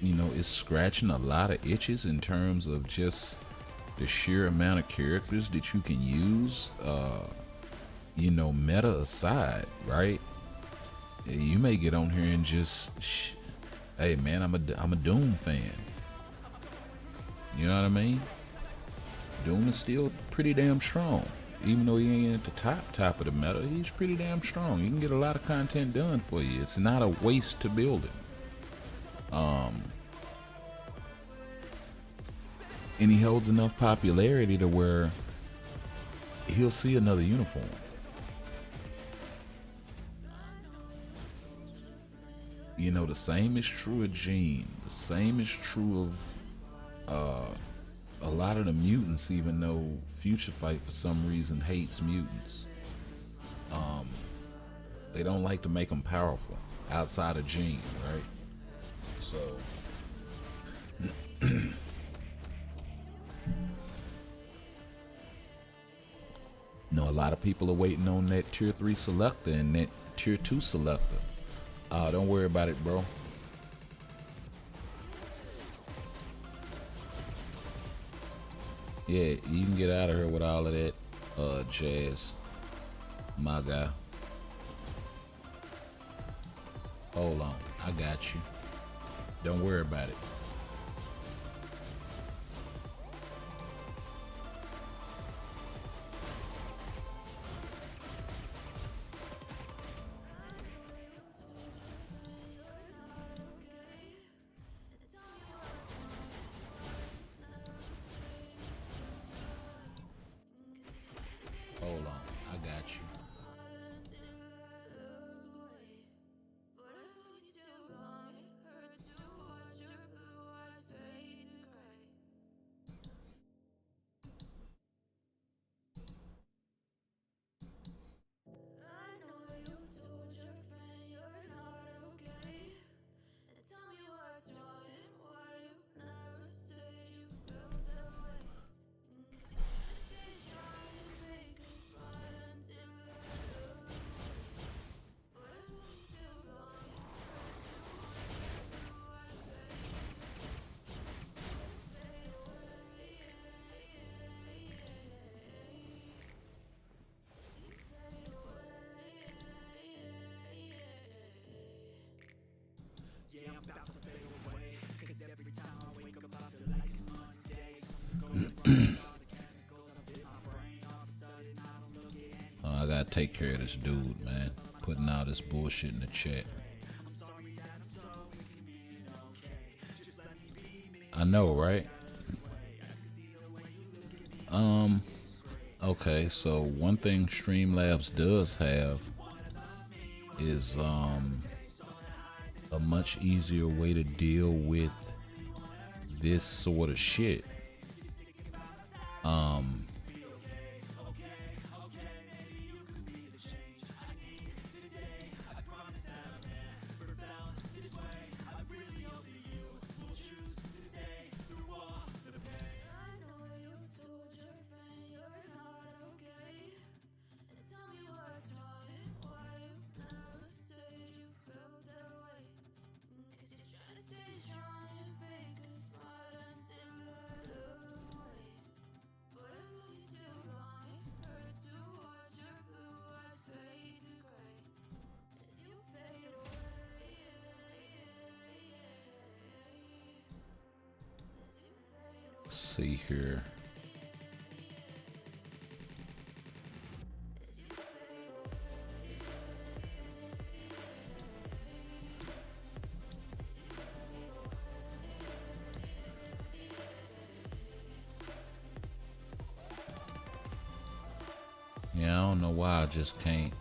S3: You know, it's scratching a lot of itches in terms of just the sheer amount of characters that you can use. You know, meta aside, right? You may get on here and just, hey man, I'm a Doom fan. You know what I mean? Doom is still pretty damn strong. Even though he ain't at the top of the meta, he's pretty damn strong. You can get a lot of content done for you. It's not a waste to build it. And he holds enough popularity to where he'll see another uniform. You know, the same is true of Jean. The same is true of a lot of the mutants, even though Future Fight for some reason hates mutants. They don't like to make them powerful outside of Jean, right? So lot of people are waiting on that tier 3 selector and that tier 2 selector. Don't worry about it, bro. Yeah, you can get out of here with all of that jazz, my guy. Hold on, I got you. Don't worry about it. Hold on, I got you.
S1: Yeah, I'm about to fade away. Cause every time I wake up, I feel like it's Monday. Something's going wrong with all the chemicals up in my brain. All of a sudden, I don't look at anything.
S3: I gotta take care of this dude, man. Putting all this bullshit in the chat. I know, right? Okay, so one thing Streamlabs does have is a much easier way to deal with this sort of shit. See here. Yeah, I don't know why I just can't.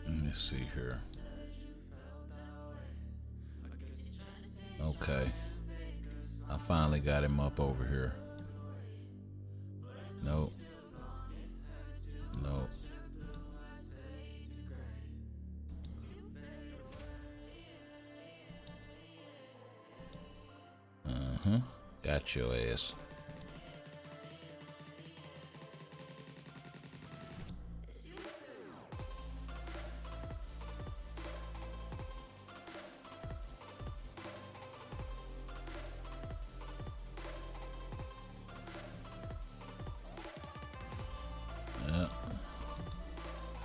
S3: Let me see here. Okay. I finally got him up over here. Nope. Nope. Got your ass.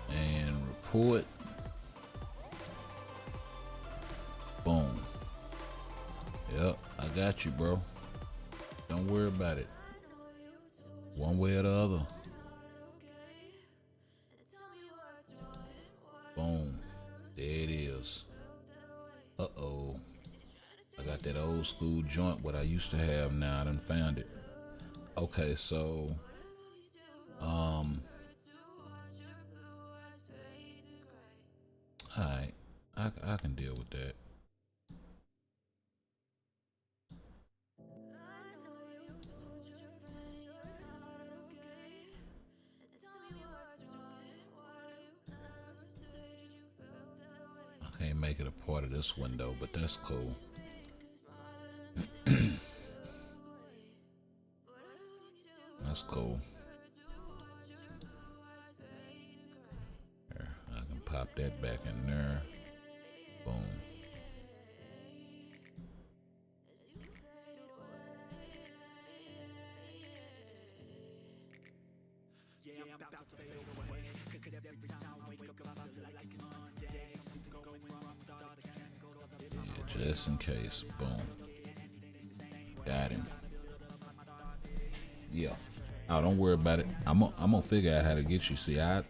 S3: And report. Boom. Yep, I got you, bro. Don't worry about it. One way or the other. Boom. There it is. Uh-oh. that old school joint, what I used to have now, I done found it. Okay, so, alright, I can deal with that. I can't make it a part of this window, but that's cool. That's cool. There, I can pop that back in there. Boom.
S1: Yeah, I'm about to fade away. Cause every time I wake up, I feel like it's Monday. Something's going wrong with all the chemicals up in my brain.
S3: Yeah, just in case. Boom. Got him. Yeah. Oh, don't worry about it. I'm gonna figure out how to get you. See, I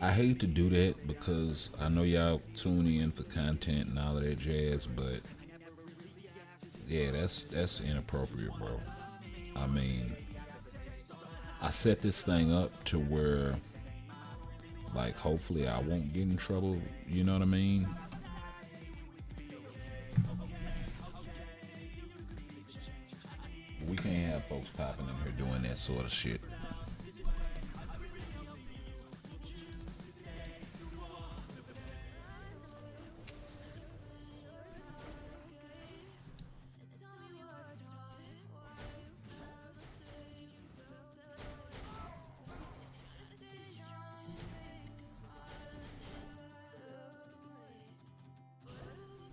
S3: hate to do that because I know y'all tune in for content and all of that jazz, but yeah, that's inappropriate, bro. I mean, I set this thing up to where, like, hopefully I won't get in trouble. You know what I mean? We can't have folks popping in here doing that sort of shit.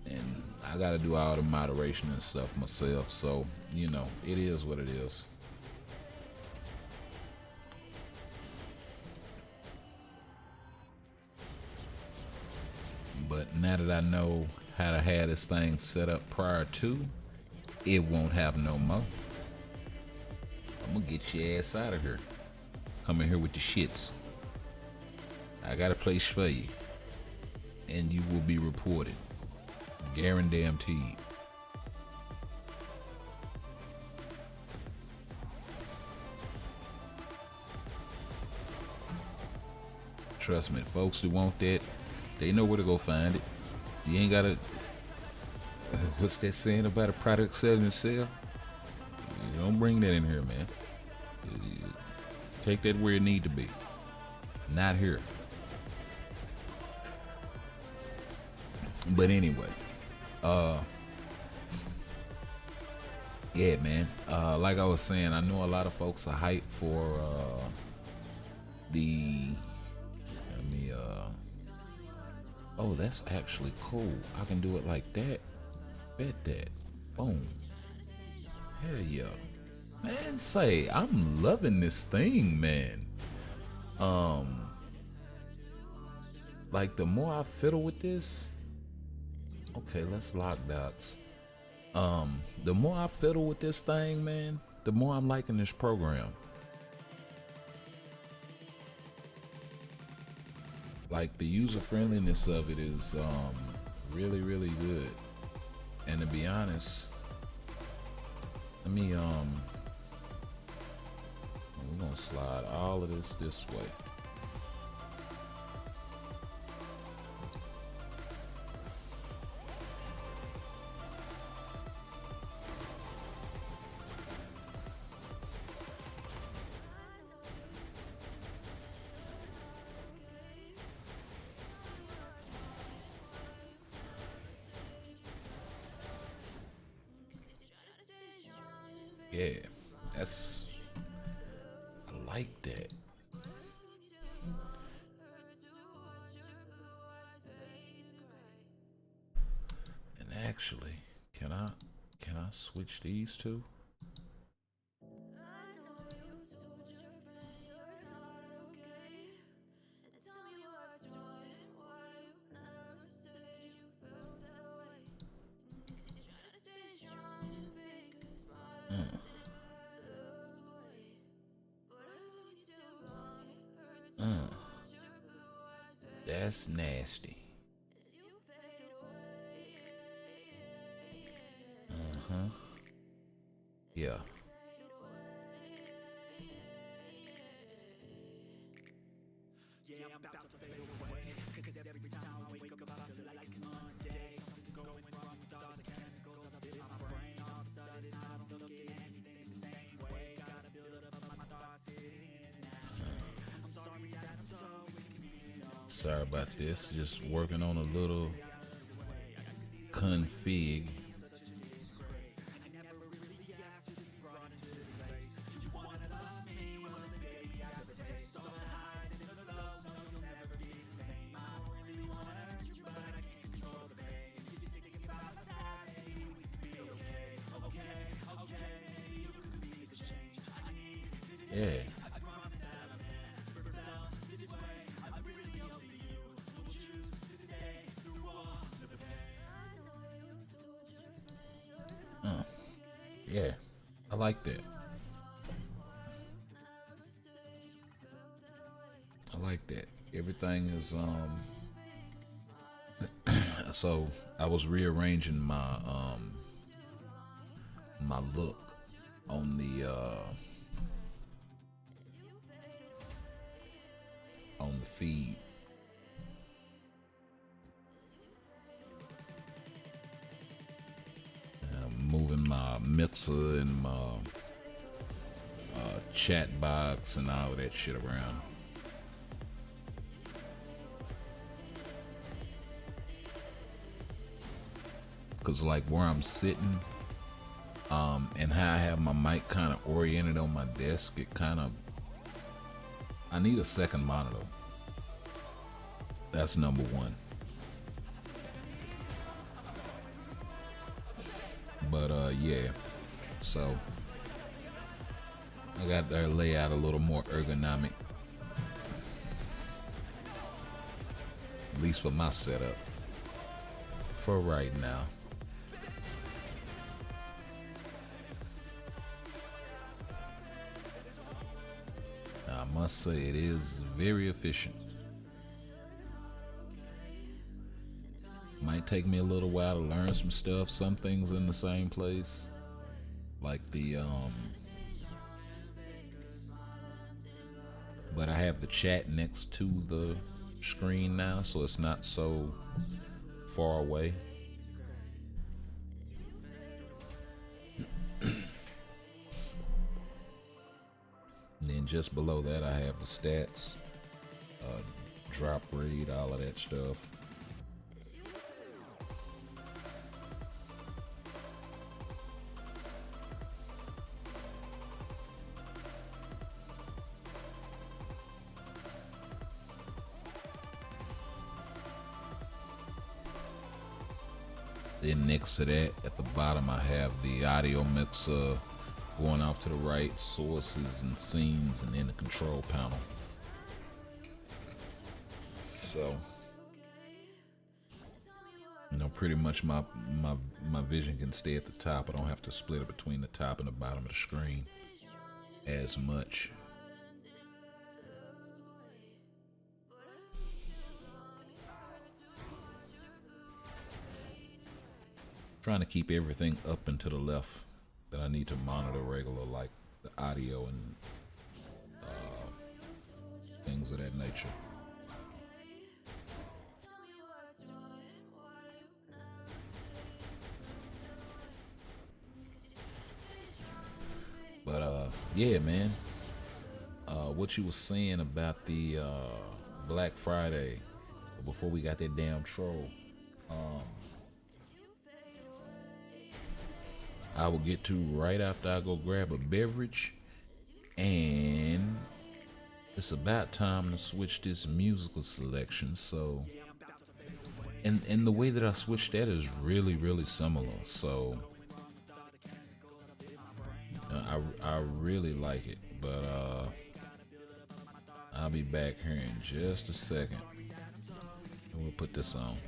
S3: And I gotta do all the moderation and stuff myself, so you know, it is what it is. But now that I know how to have this thing set up prior to, it won't have no more. I'm gonna get your ass out of here. Come in here with the shits. I got a place for you. And you will be reported. Guaranteed. Trust me, folks who want that, they know where to go find it. You ain't gotta. What's that saying about a product selling itself? You don't bring that in here, man. Take that where it need to be. Not here. But anyway, yeah, man. Like I was saying, I know a lot of folks are hyped for the. Oh, that's actually cool. I can do it like that. Bet that. Boom. Hell yeah. Man, say, I'm loving this thing, man. Like, the more I fiddle with this. Okay, let's lock dots. The more I fiddle with this thing, man, the more I'm liking this program. Like, the user friendliness of it is really, really good. And to be honest, let me we're gonna slide all of this way. Yeah, that's, I like that. And actually, can I switch these two? That's nasty. Yeah.
S1: Yeah, I'm about to fade away. Cause every time I wake up, I feel like it's Monday. Something's going wrong with all the chemicals up in my brain. All of a sudden, I don't look at anything the same way. Gotta build up my thoughts in that. I'm sorry that I'm so weak.
S3: Sorry about this. Just working on a little config. Yeah. Yeah. I like that. I like that. Everything is so I was rearranging my my look on the feed. Moving my mixer and my chat box and all of that shit around. Cause like where I'm sitting, and how I have my mic kind of oriented on my desk, it kind of, I need a second monitor. That's number one. But yeah, so I got their layout a little more ergonomic, at least for my setup for right now. I must say it is very efficient. Might take me a little while to learn some stuff. Some things in the same place, like the but I have the chat next to the screen now, so it's not so far away. Then just below that I have the stats, drop rate, all of that stuff. Then next to that, at the bottom, I have the audio mixer going off to the right, sources and scenes, and then the control panel. So, you know, pretty much my vision can stay at the top. I don't have to split it between the top and the bottom of the screen as much. Trying to keep everything up and to the left that I need to monitor regular, like the audio and things of that nature. But yeah, man, what you was saying about the Black Friday, before we got that damn troll, I will get to right after I go grab a beverage, and it's about time to switch this musical selection. So, and the way that I switch that is really, really similar. So I really like it. But I'll be back here in just a second, and we'll put this on.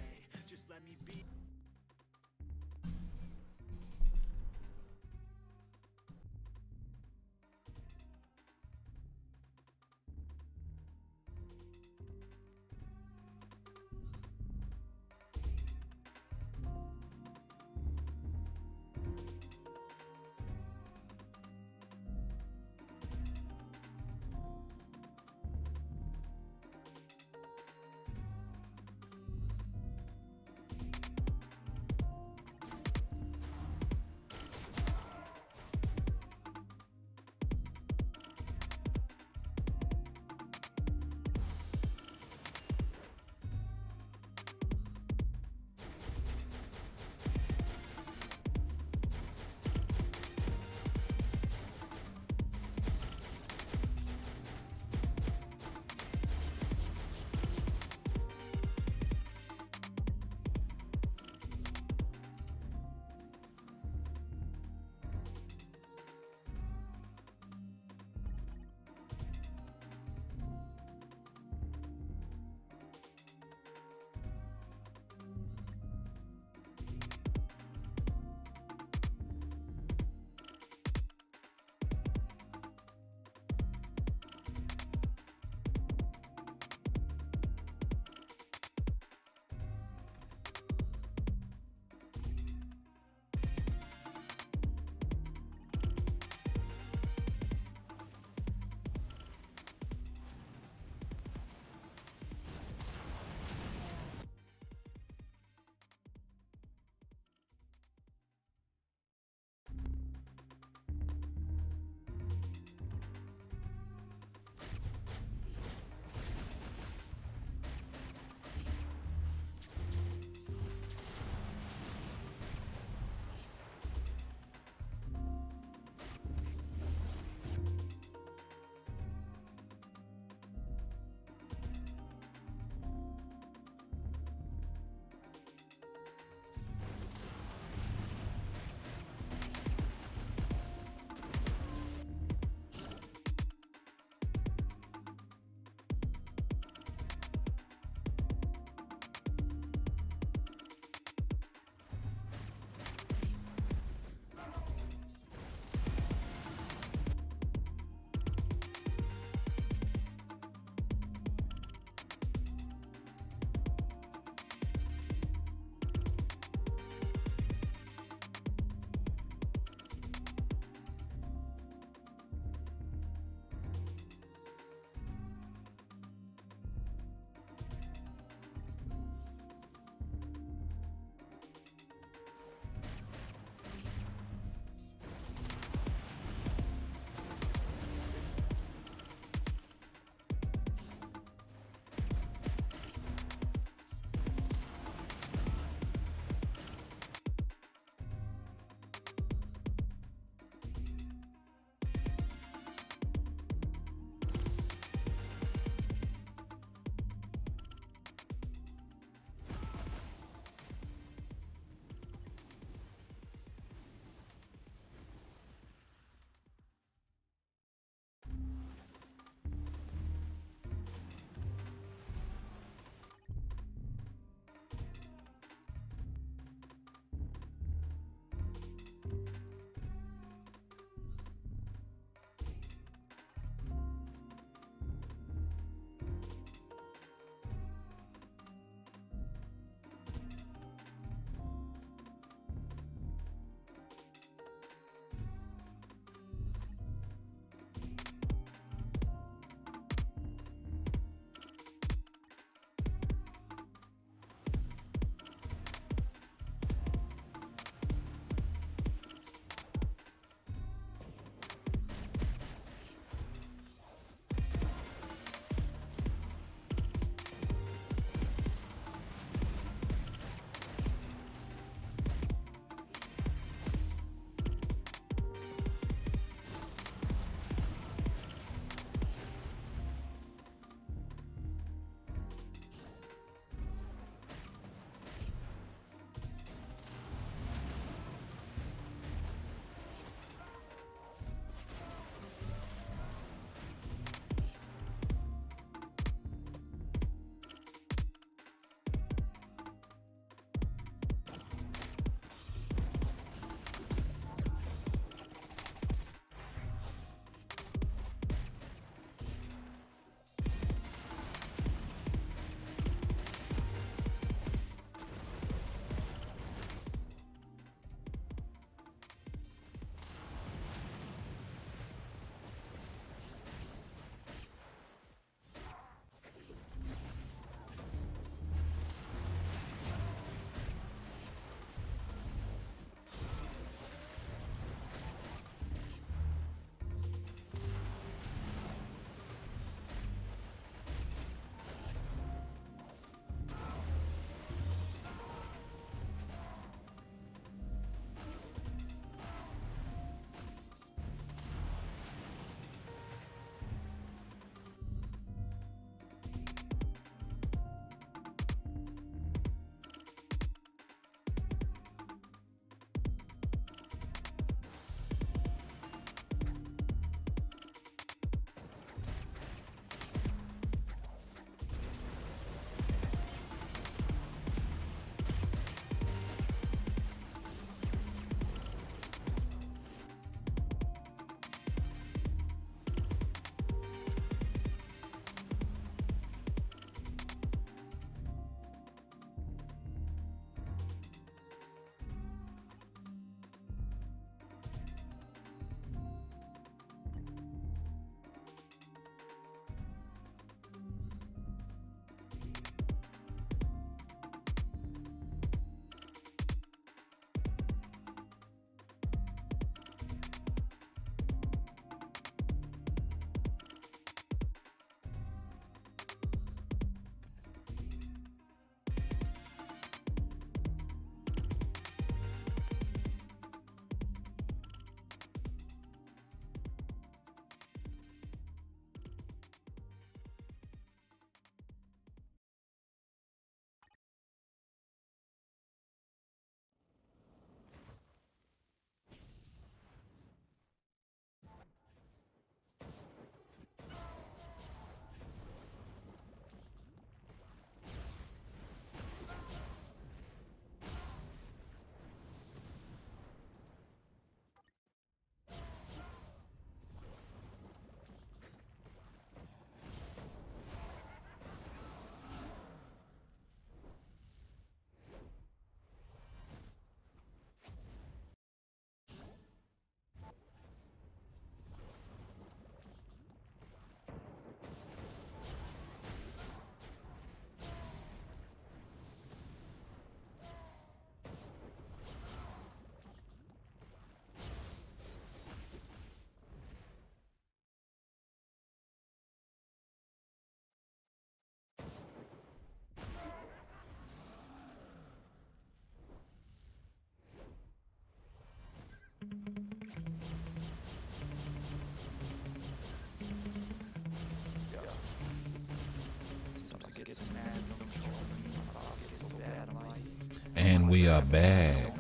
S3: And we are back.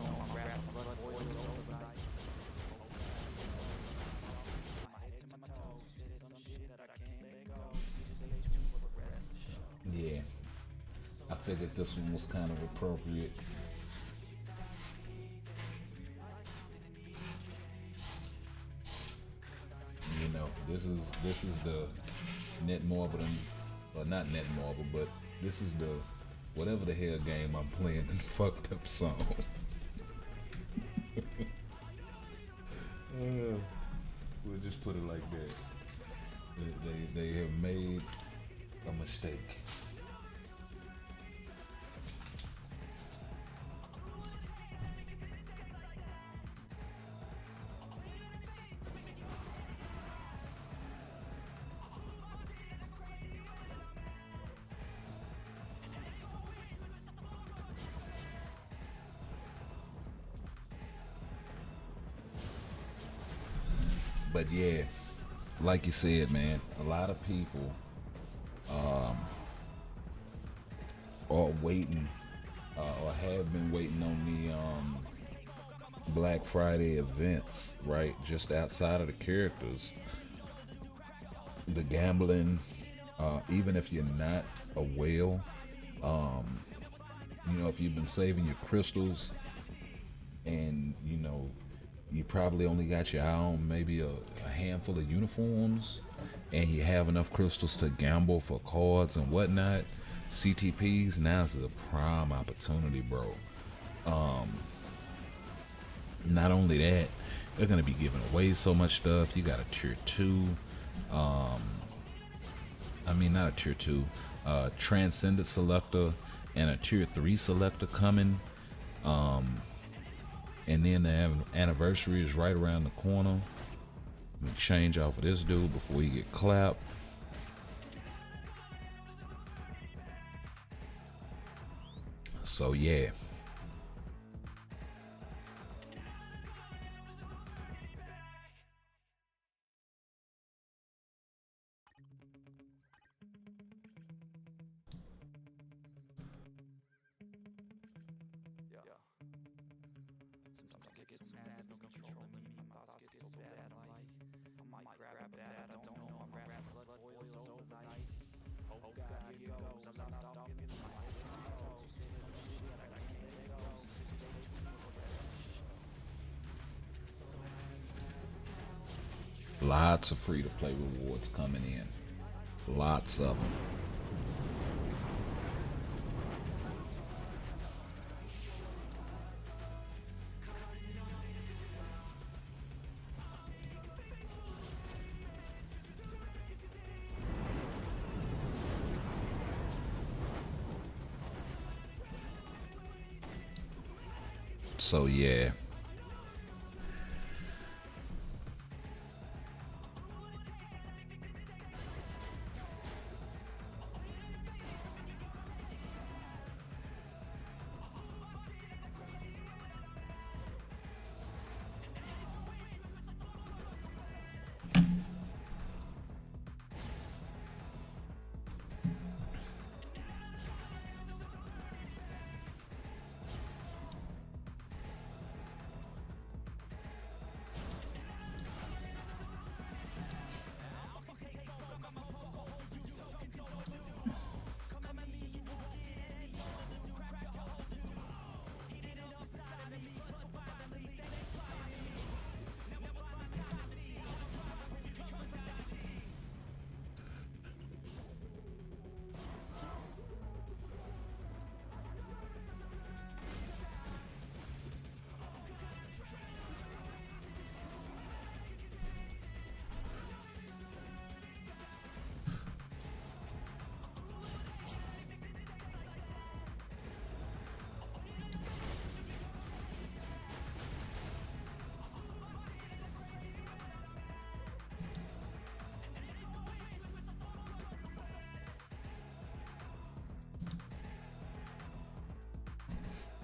S3: Yeah, I figured this one was kind of appropriate. You know, this is the Net Marble, well, not Net Marble, but this is the whatever the hell game I'm playing, the fucked up song. We'll just put it like that. They have made a mistake. But yeah, like you said, man, a lot of people are waiting or have been waiting on the Black Friday events, right? Just outside of the characters, the gambling, even if you're not a whale, you know, if you've been saving your crystals and, you know, you probably only got your eye on maybe a handful of uniforms and you have enough crystals to gamble for cards and whatnot, CTPs, now's the prime opportunity, bro. Not only that, they're going to be giving away so much stuff. You got a tier 2, I mean not a tier 2, Transcendent Selector and a tier 3 Selector coming. And then the anniversary is right around the corner. We change off of this dude before he get clapped. So yeah. Lots of free to play rewards coming in. Lots of them. So yeah.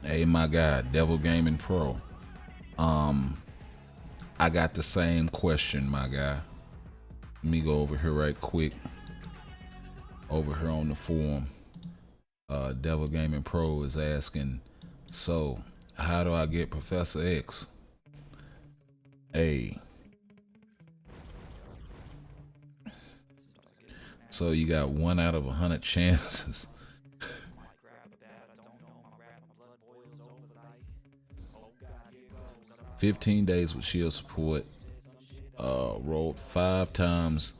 S3: Hey, my guy, Devil Gaming Pro. I got the same question, my guy. Let me go over here right quick. Over here on the forum. Devil Gaming Pro is asking, so how do I get Professor X? Hey, so you got 1 out of 100 chances. 15 days with shield support. Rolled 5 times,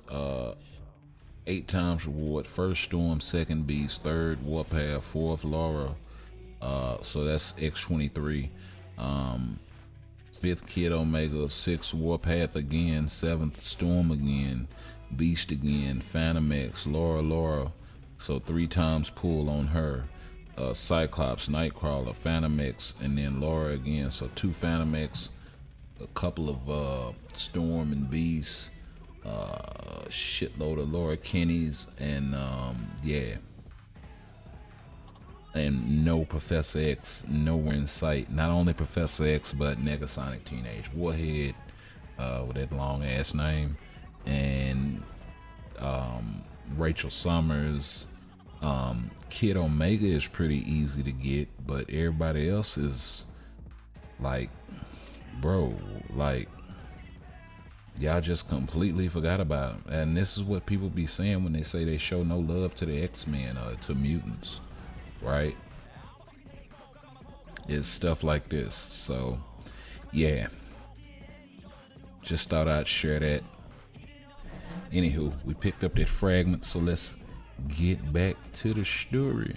S3: 8 times reward. First Storm, second Beast, third Warpath, fourth Laura. So that's X23. 5th Kid Omega, 6th Warpath again, 7th Storm again, Beast again, Phantom X, Laura. So 3 times pull on her. Cyclops, Nightcrawler, Phantom X, and then Laura again. So 2 Phantom X, a couple of Storm and Beast, shitload of Laura Kenny's, and yeah. And no Professor X nowhere in sight. Not only Professor X, but Negasonic Teenage Warhead, with that long ass name, and Rachel Summers. Kid Omega is pretty easy to get, but everybody else is like, bro, like, y'all just completely forgot about him. And this is what people be saying when they say they show no love to the X-Men or to mutants, right? It's stuff like this. So yeah, just thought I'd share that. Anywho, we picked up that fragment, so let's get back to the story.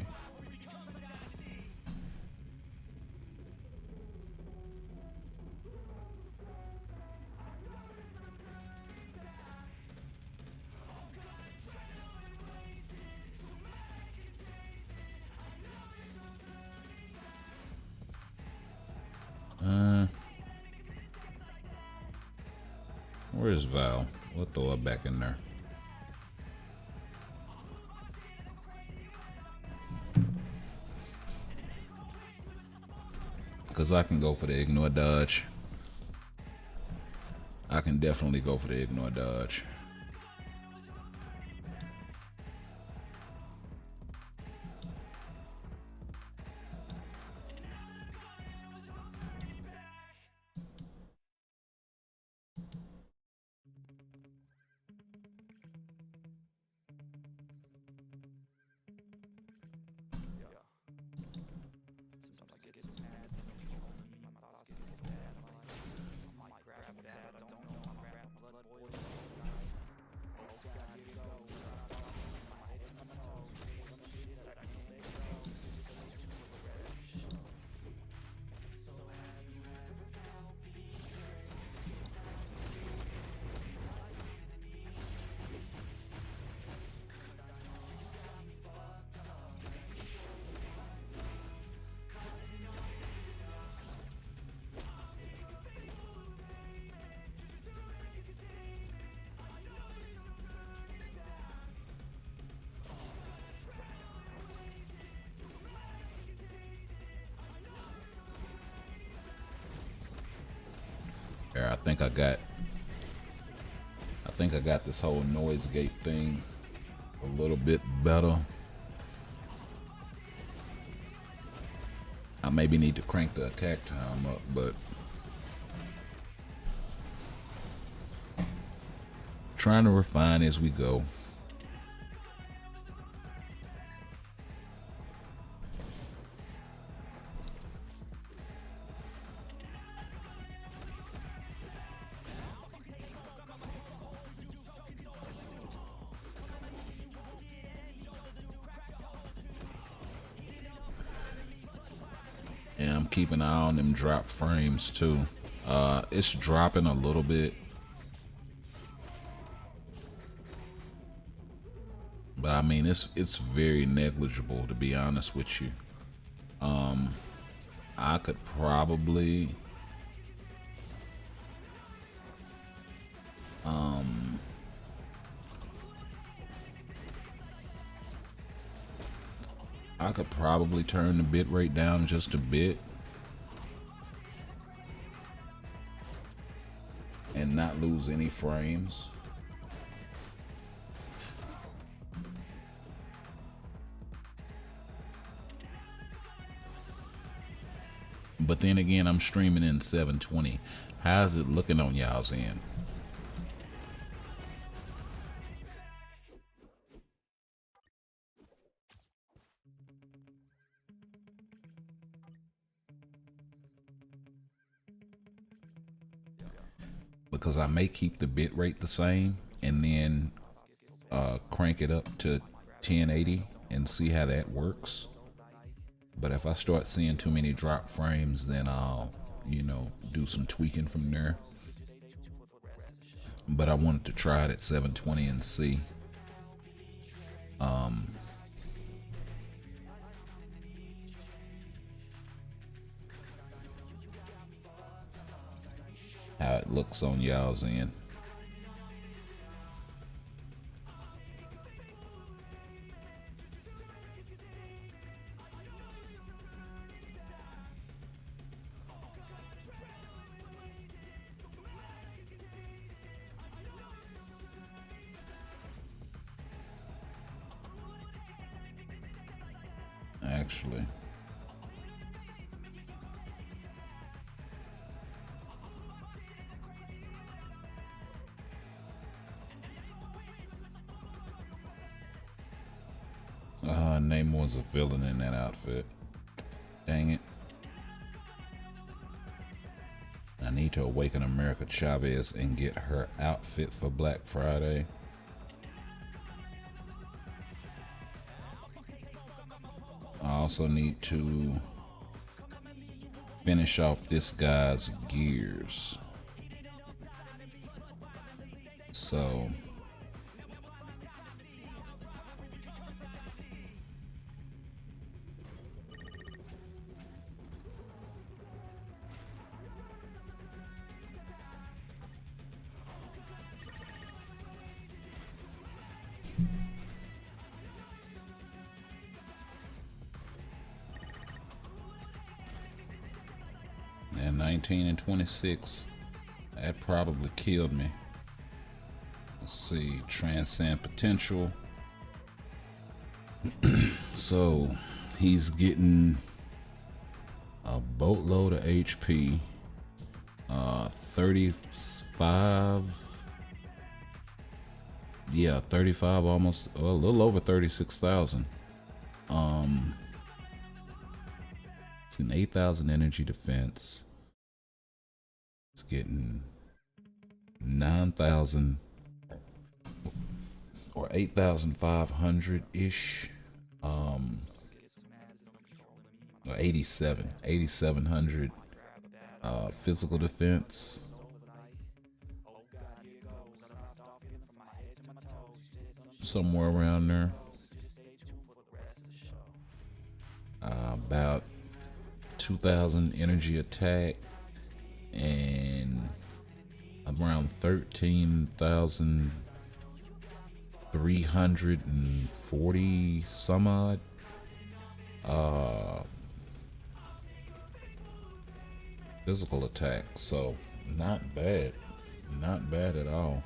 S3: Where's Val? We'll throw her back in there. Because I can go for the ignore dodge. I can definitely go for the ignore dodge. There, I think I got this whole noise gate thing a little bit better. I maybe need to crank the attack time up, but trying to refine as we go. And I'm keeping an eye on them drop frames too. It's dropping a little bit, but I mean it's very negligible, to be honest with you. I could probably turn the bit rate down just a bit and not lose any frames. But then again, I'm streaming in 720. How's it looking on y'all's end? Because I may keep the bit rate the same and then crank it up to 1080 and see how that works. But if I start seeing too many drop frames, then I'll, you know, do some tweaking from there. But I wanted to try it at 720 and see. How it looks on y'all's end. Actually, Namor's a villain in that outfit. Dang it. I need to awaken America Chavez and get her outfit for Black Friday. I also need to finish off this guy's gears. So and 19 and 26, that probably killed me. Let's see, transcend potential. So he's getting a boatload of HP, 35, yeah, 35, almost a little over 36,000. It's an 8,000 energy defense. It's getting 9,000 or 8,500 ish. Or 8,700 physical defense. Somewhere around there. About 2,000 energy attack and around 13,340 some odd physical attack. So not bad at all.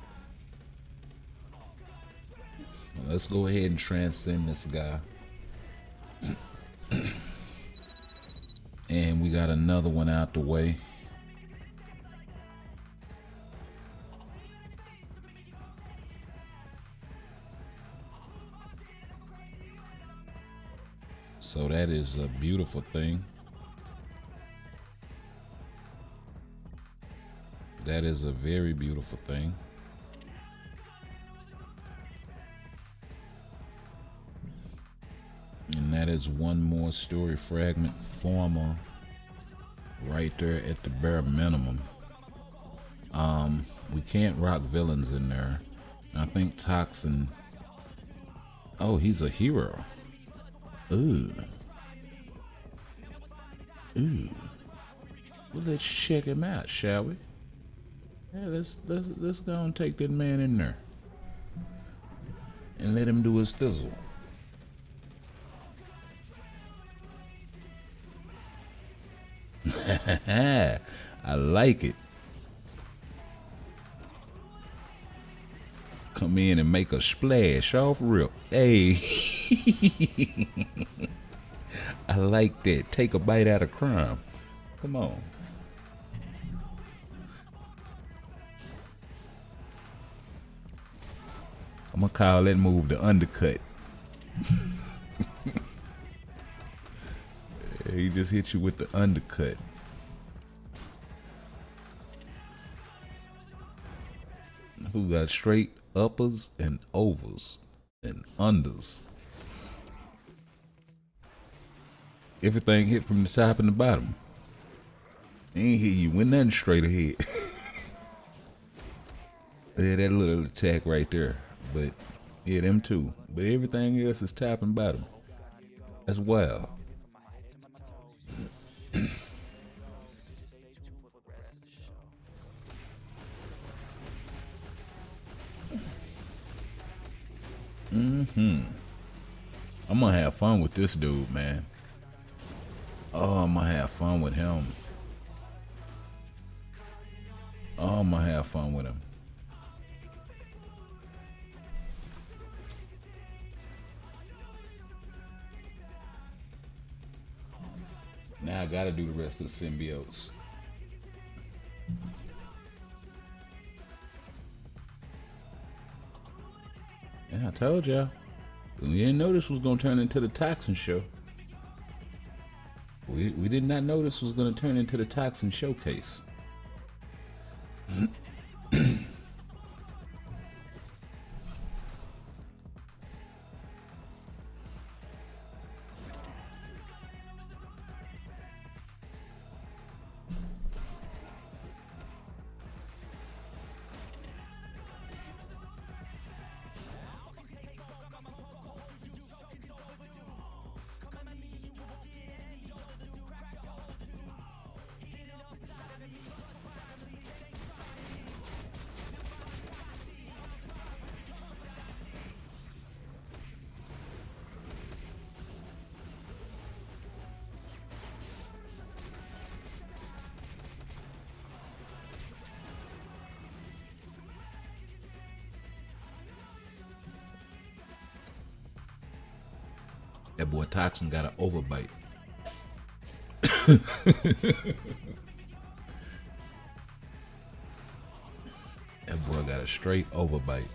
S3: Let's go ahead and transcend this guy. And we got another one out the way. So that is a beautiful thing. That is a very beautiful thing. And that is one more story fragment former right there at the bare minimum. We can't rock villains in there. I think Toxin, oh, he's a hero. Ooh. Well, let's check him out, shall we? Yeah, let's go and take that man in there and let him do his thizzle. I like it. Come in and make a splash off rip. Hey. I like that. Take a bite out of crime. Come on. I'm gonna call that move the undercut. He just hit you with the undercut. Who got straight uppers and overs and unders? Everything hit from the top and the bottom. Ain't hit you with nothing straight ahead. Yeah, that little attack right there. But yeah, them too. But everything else is top and bottom. That's wild. I'm gonna have fun with this dude, man. Oh, I'm gonna have fun with him. Oh, I'm gonna have fun with him. Now I gotta do the rest of the symbiotes. Yeah, I told y'all. We didn't know this was gonna turn into the Toxin Show. We did not know this was gonna turn into the Toxin Showcase. That boy Toxin got an overbite. That boy got a straight overbite.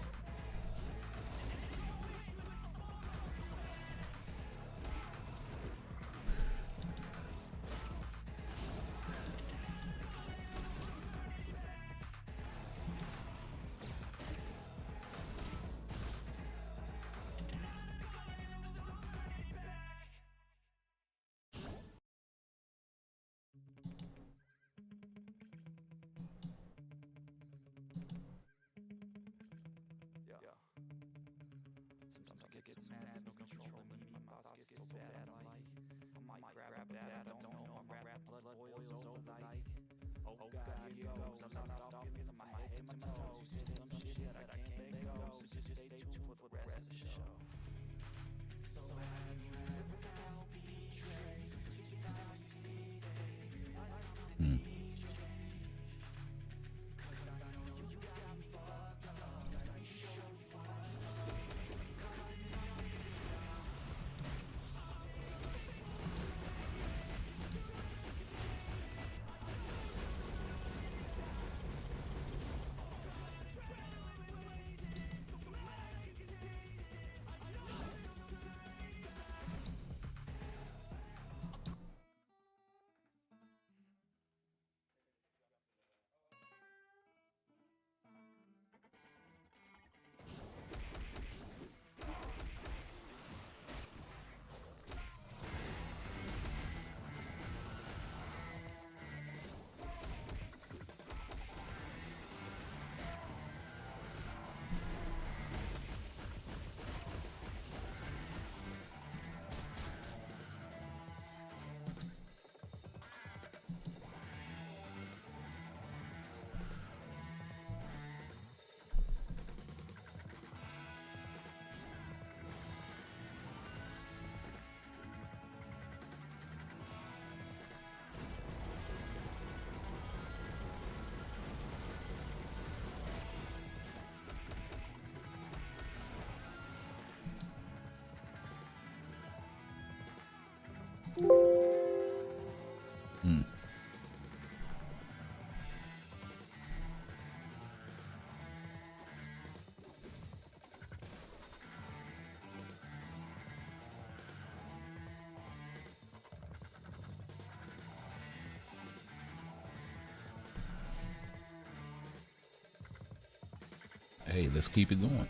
S3: hey, let's keep it going.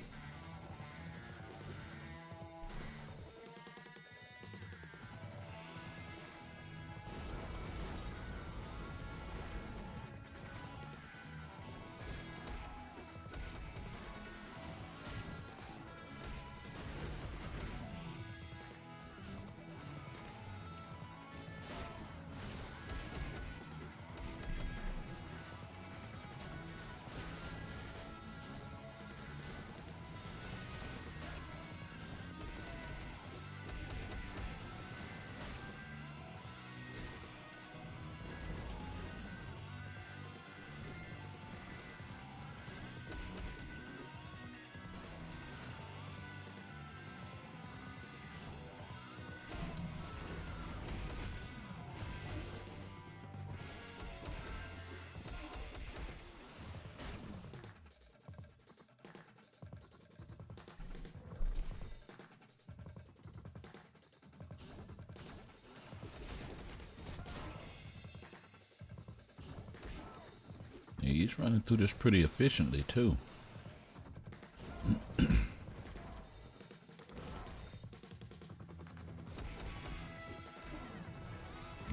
S3: He's running through this pretty efficiently too.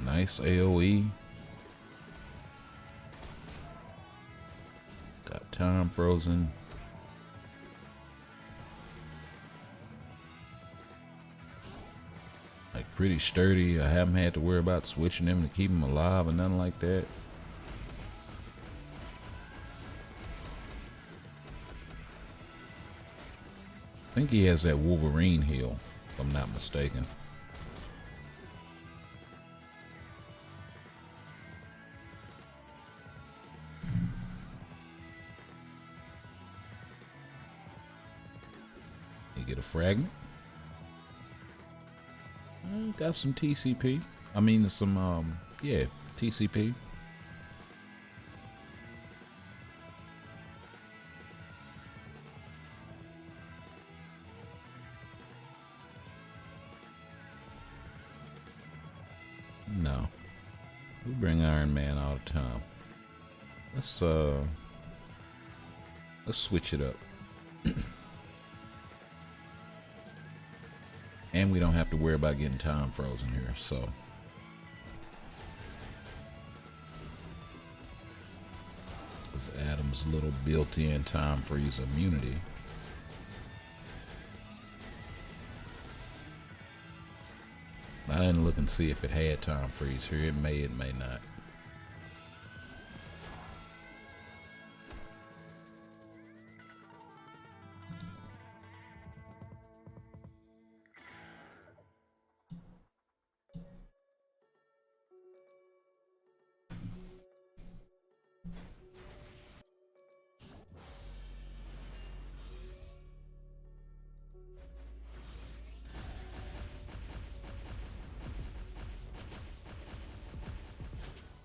S3: Nice AoE. Got time frozen. Like pretty sturdy. I haven't had to worry about switching him to keep him alive or nothing like that. I think he has that Wolverine heal, if I'm not mistaken. You get a fragment. Got some TCP. I mean, some, yeah, TCP. No. We bring Iron Man all the time. Let's switch it up. And we don't have to worry about getting time frozen here, so. This Adam's little built-in time freeze immunity. I didn't look and see if it had time freeze here. It may not.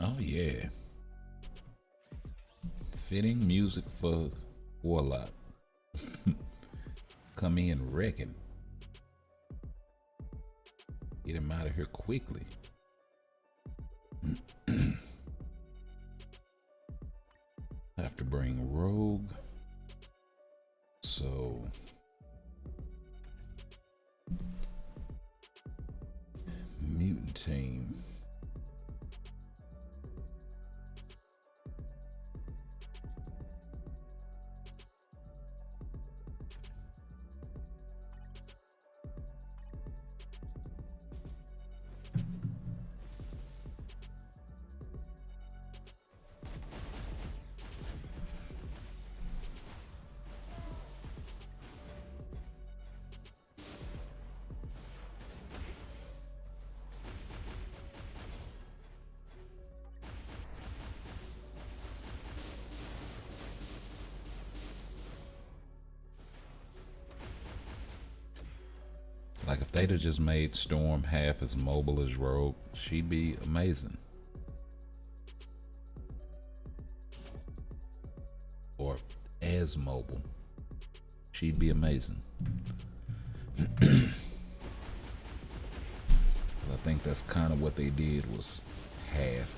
S3: Oh yeah. Fitting music for Warlock. Come in wrecking. Get him out of here quickly. Have to bring Rogue. So mutant team. Like if they'd have just made Storm half as mobile as Rogue, she'd be amazing. Or as mobile, she'd be amazing. I think that's kind of what they did, was half.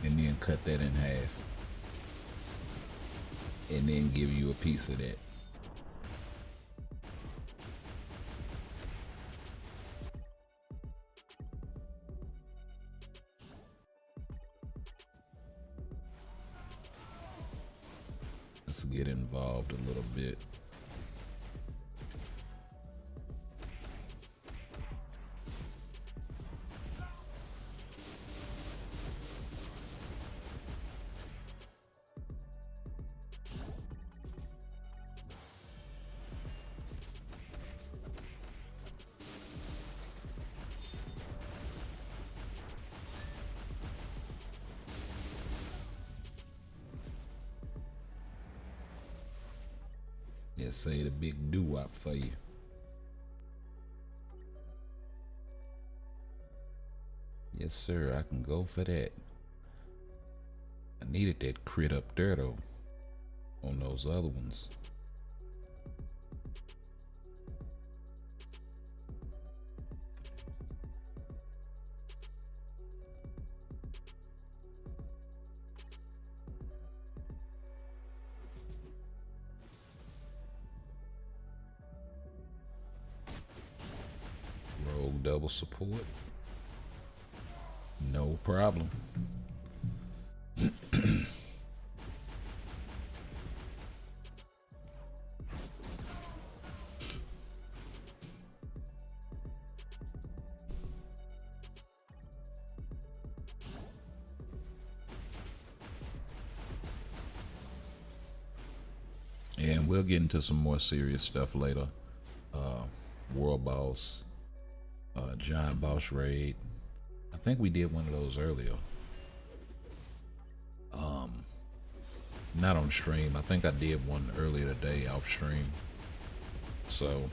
S3: and then cut that in half, and then give you a piece of that. Let's get involved a little bit. Yeah, say the big doo-wop for you. Yes, sir, I can go for that. I needed that crit up there, though, on those other ones. Rogue double support. No problem. And we'll get into some more serious stuff later. World Boss, Giant Boss Raid. I think we did one of those earlier. Not on stream. I think I did one earlier today off stream. So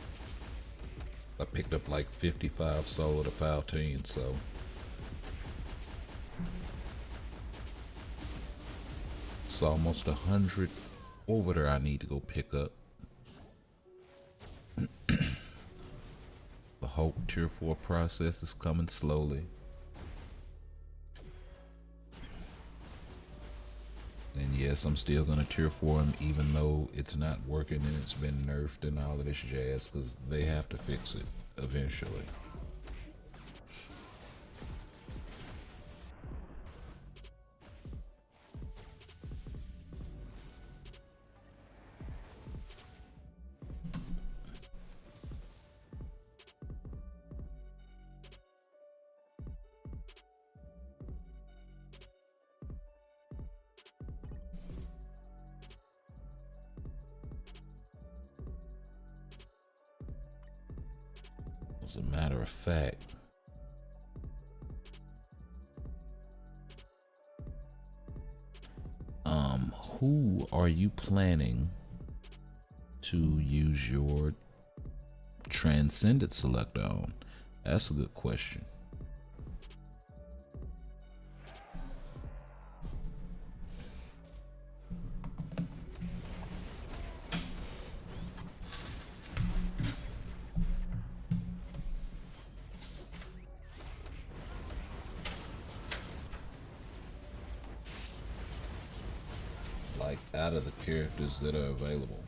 S3: I picked up like 55 solo to 15, so it's almost 100 over there I need to go pick up. The Hope Tier 4 process is coming slowly. And yes, I'm still gonna Tier 4 him even though it's not working and it's been nerfed and all of this jazz, because they have to fix it eventually. As a matter of fact, who are you planning to use your Transcendent selector on? That's a good question. Like out of the characters that are available.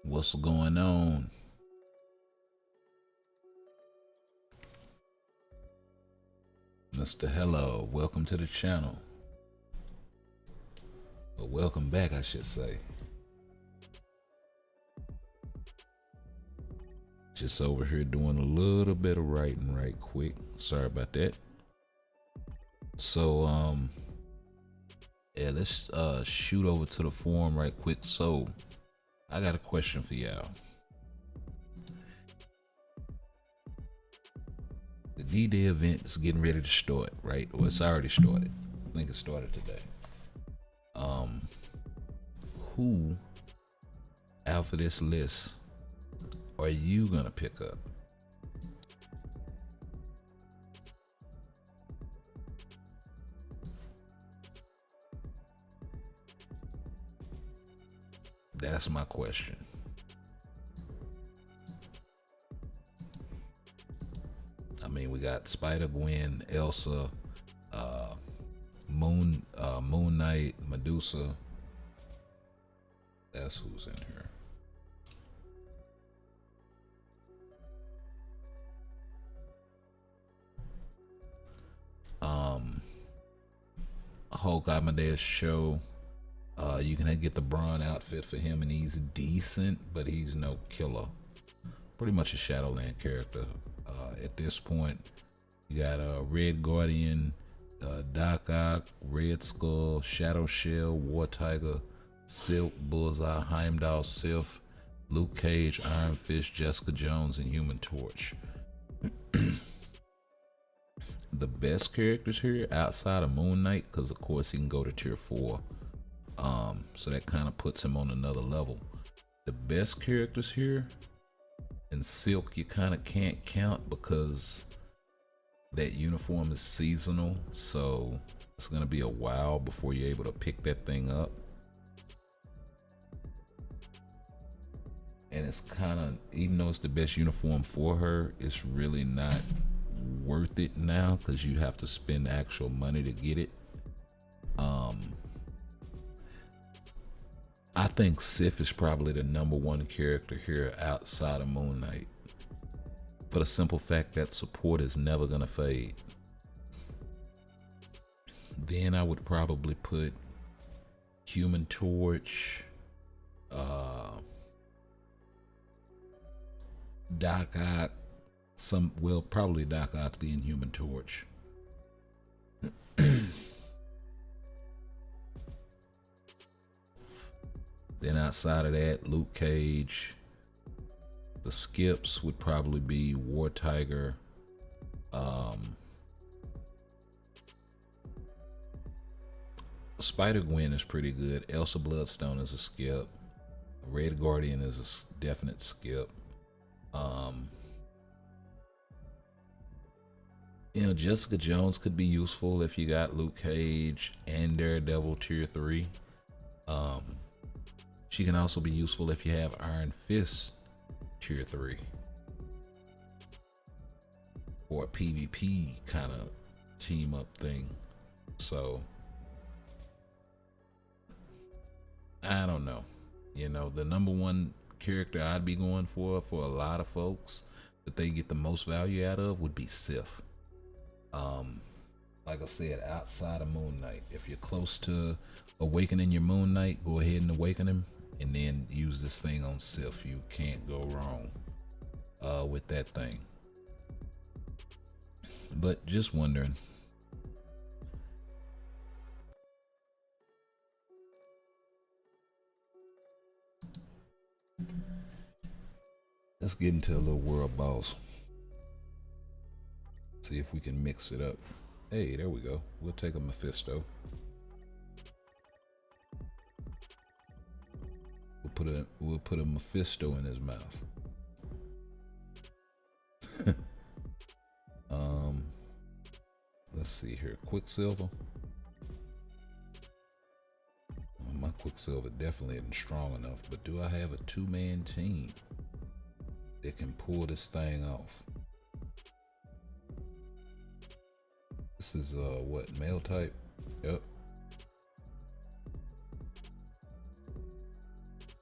S3: What's going on? Mr. Hello, welcome to the channel. Or welcome back, I should say. Just over here doing a little bit of writing right quick. Sorry about that. So, yeah, let's shoot over to the forum right quick. So, I got a question for y'all. The D-Day event is getting ready to start, right? Or it's already started. I think it started today. Who out of this list are you gonna pick up? That's my question. I mean, we got Spider-Gwen, Elsa, Moon Knight, Medusa. That's who's in here. Hulk Amadeus Cho. You can get the Braun outfit for him, and he's decent, but he's no killer. Pretty much a Shadowland character at this point. You got Red Guardian, Doc Ock, Red Skull, Shadow Shell, War Tiger, Silk, Bullseye, Heimdall, Sif, Luke Cage, Iron Fist, Jessica Jones, and Human Torch. The best characters here outside of Moon Knight, because of course he can go to tier 4. So that kind of puts him on another level. The best characters here, and Silk you kind of can't count because that uniform is seasonal, so it's gonna be a while before you're able to pick that thing up. And it's kind of, even though it's the best uniform for her, it's really not worth it now because you have to spend actual money to get it. I think Sif is probably the #1 character here outside of Moon Knight, for the simple fact that support is never gonna fade. Then I would probably put Human Torch, Doc Ock, probably Doc Ock, then Human Torch. Then outside of that, Luke Cage. The skips would probably be War Tiger, Spider-Gwen is pretty good. Elsa Bloodstone is a skip. Red Guardian is a definite skip. You know, Jessica Jones could be useful if you got Luke Cage and Daredevil tier 3. She can also be useful if you have Iron Fist tier 3. Or a PvP kind of team up thing. So, I don't know. You know, the #1 character I'd be going for a lot of folks that they get the most value out of would be Sif. Like I said, outside of Moon Knight, if you're close to awakening your Moon Knight, go ahead and awaken him and then use this thing on Sif. You can't go wrong with that thing. But just wondering. Let's get into a little World Boss. See if we can mix it up. Hey, there we go. We'll take a Mephisto. We'll put a Mephisto in his mouth. Let's see here. Quicksilver. Well, my Quicksilver definitely isn't strong enough, but do I have a 2-man team that can pull this thing off? This is what, male type? Yep.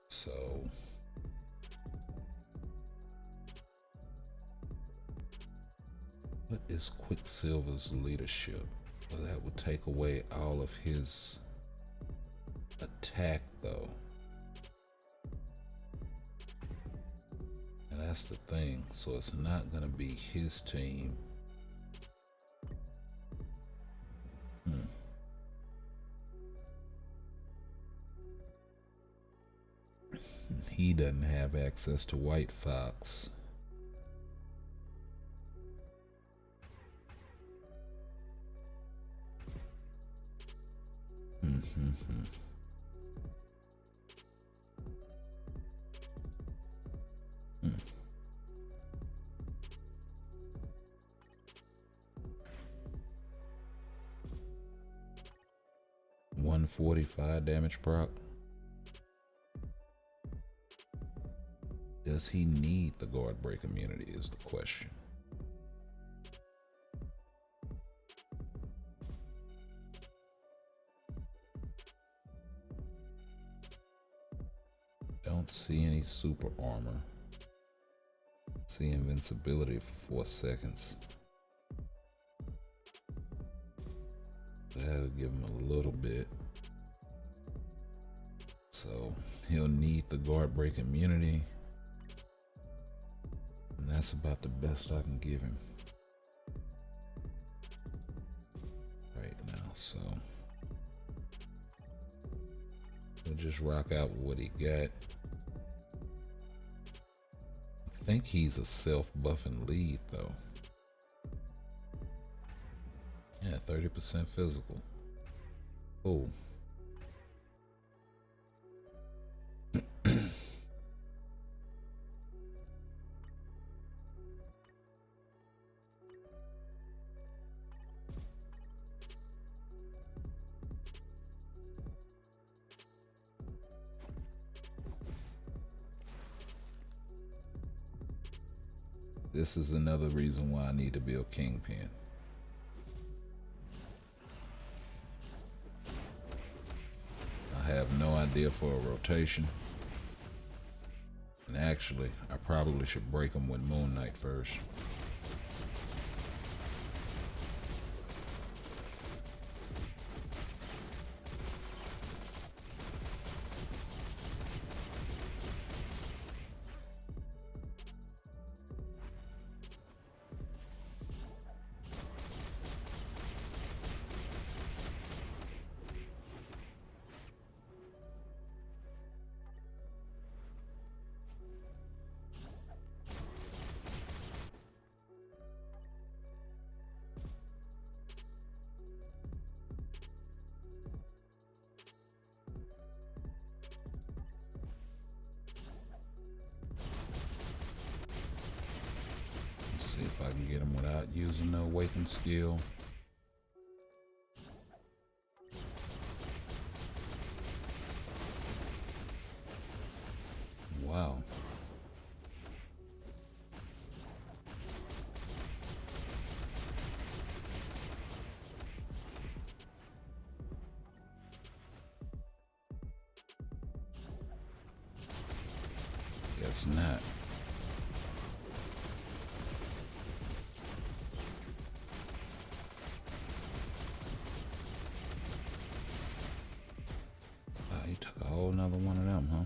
S3: So What is Quicksilver's leadership? Well, that would take away all of his attack, though. And that's the thing. So it's not going to be his team. He doesn't have access to White Fox. Mm-hmm. 145 damage proc. Does he need the guard break immunity is the question. Don't see any super armor. See invincibility for 4 seconds. That'll give him a little bit. So he'll need the guard break immunity. And that's about the best I can give him right now. So we'll just rock out with what he got. I think he's a self-buffing lead though. Yeah, 30% physical. Oh. This is another reason why I need to build Kingpin. I have no idea for a rotation. And actually, I probably should break them with Moon Knight first. See if I can get him without using the awaken skill. Wow. Guess not. You took a whole nother one of them, huh?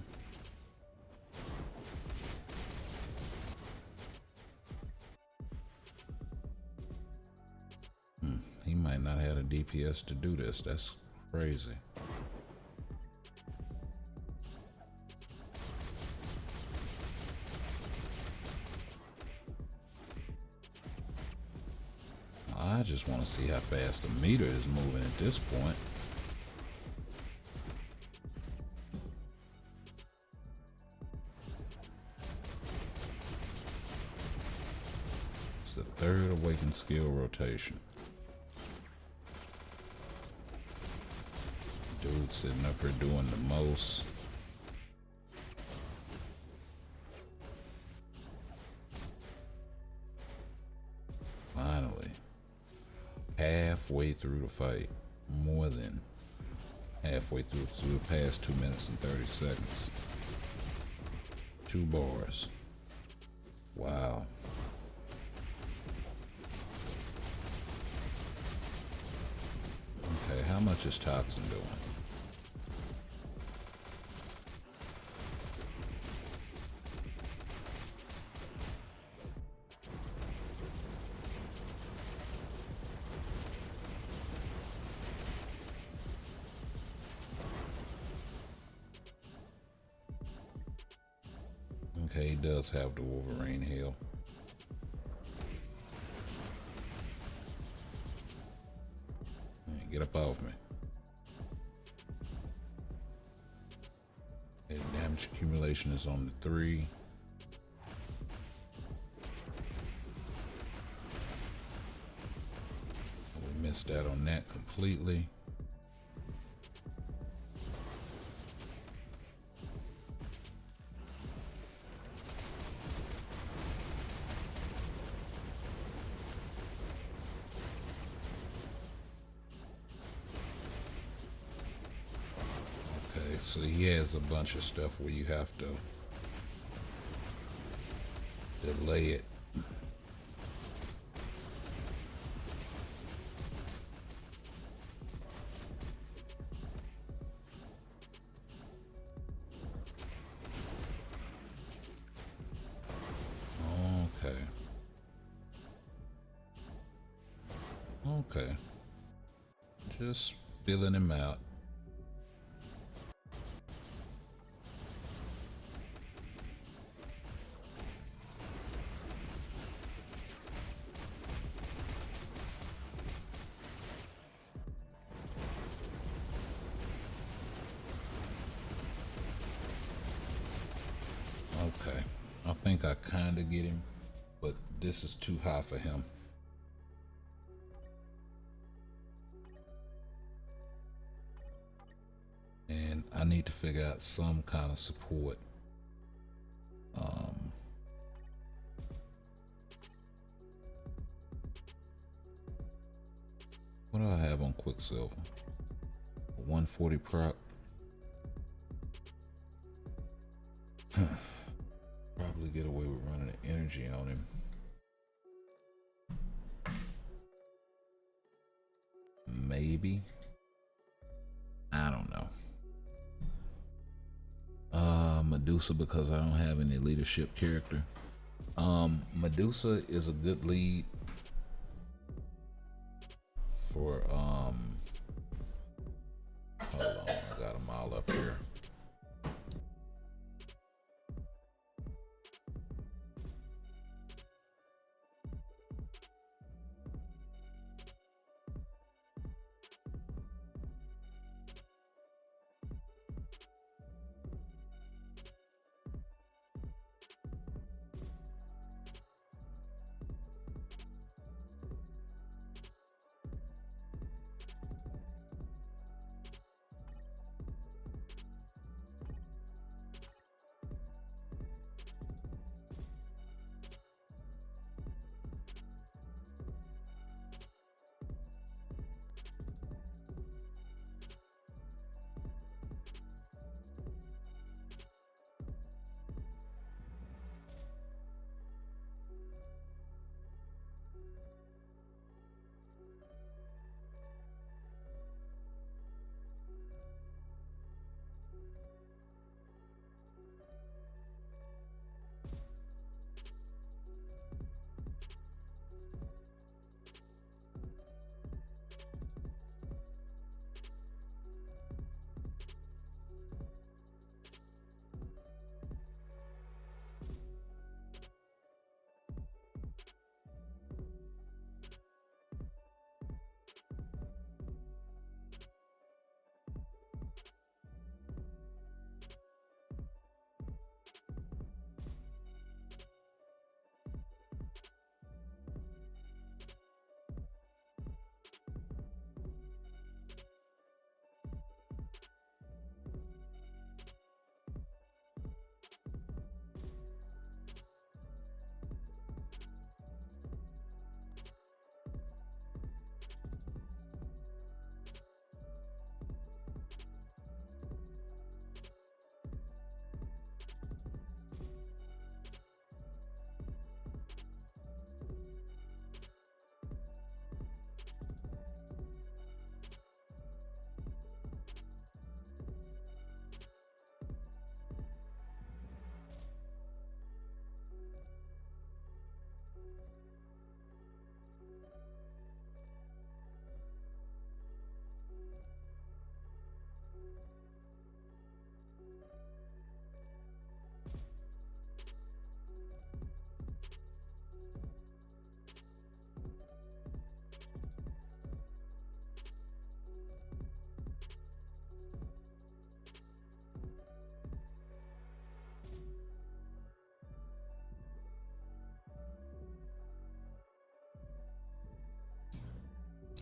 S3: He might not have a DPS to do this. That's crazy. I just want to see how fast the meter is moving at this point. It's the third awakened skill rotation. Dude sitting up here doing the most. Finally, halfway through the fight, more than halfway through, so we're past 2 minutes and 30 seconds. 2 bars. Wow. how much is Toxin doing? Okay, he does have the Wolverine heal. Man, get up off me. Okay, damage accumulation is on the 3. We missed that on that completely. So he has a bunch of stuff where you have to delay it. Okay. Okay. Just filling him out. Okay, I think I kind of get him, but this is too high for him. And I need to figure out some kind of support. What do I have on Quicksilver? 140 proc. Probably get away with running the energy on him. Maybe. I don't know. Medusa, because I don't have any leadership character. Medusa is a good lead for hold on, I got them all up here.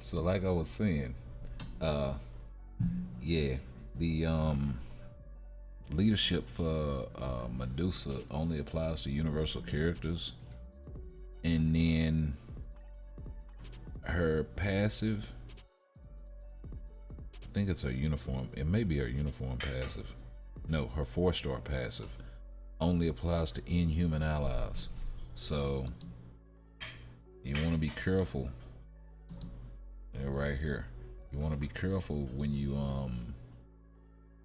S3: So like I was saying, yeah, the leadership for Medusa only applies to universal characters, and then her passive, I think it's her uniform, it may be her uniform passive, no, her 4-star passive only applies to inhuman allies. So you want to be careful. They're right here. You want to be careful when you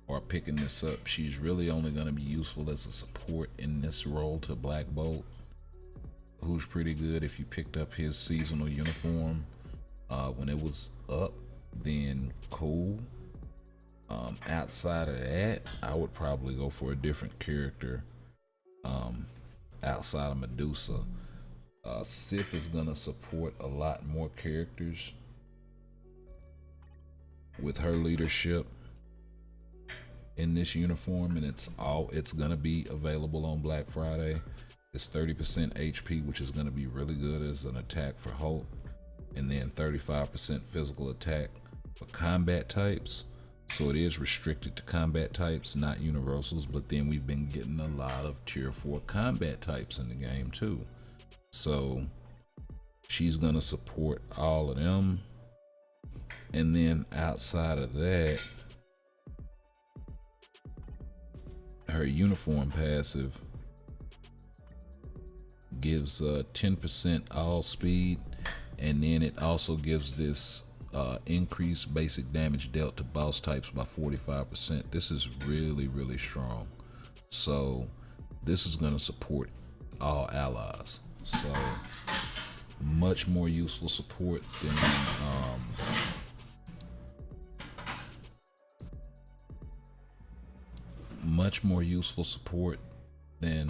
S3: are picking this up. She's really only going to be useful as a support in this role to Black Bolt, who's pretty good. If you picked up his seasonal uniform when it was up, then cool. Outside of that, I would probably go for a different character outside of Medusa. Sif is going to support a lot more characters with her leadership in this uniform, and it's gonna be available on Black Friday. It's 30% HP, which is gonna be really good as an attack for Hulk, and then 35% physical attack for combat types. So it is restricted to combat types, not universals, but then we've been getting a lot of tier 4 combat types in the game too. So she's gonna support all of them. And then outside of that, her uniform passive gives 10% all speed, and then it also gives this increased basic damage dealt to boss types by 45%. This is really, really strong. So this is going to support all allies. So much more useful support than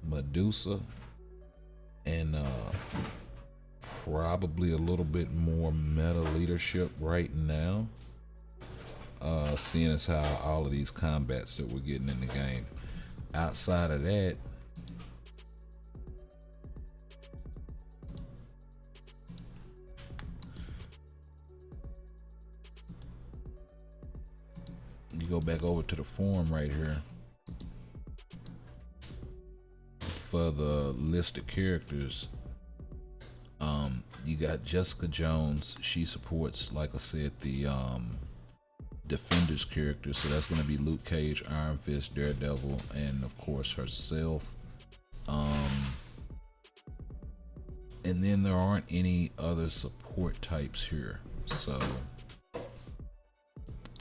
S3: Medusa, and probably a little bit more meta leadership right now, seeing as how all of these combats that we're getting in the game. Outside of that, you go back over to the forum right here for the list of characters. You got Jessica Jones. She supports, like I said, the Defenders characters. So that's going to be Luke Cage, Iron Fist, Daredevil, and of course herself. And then there aren't any other support types here. So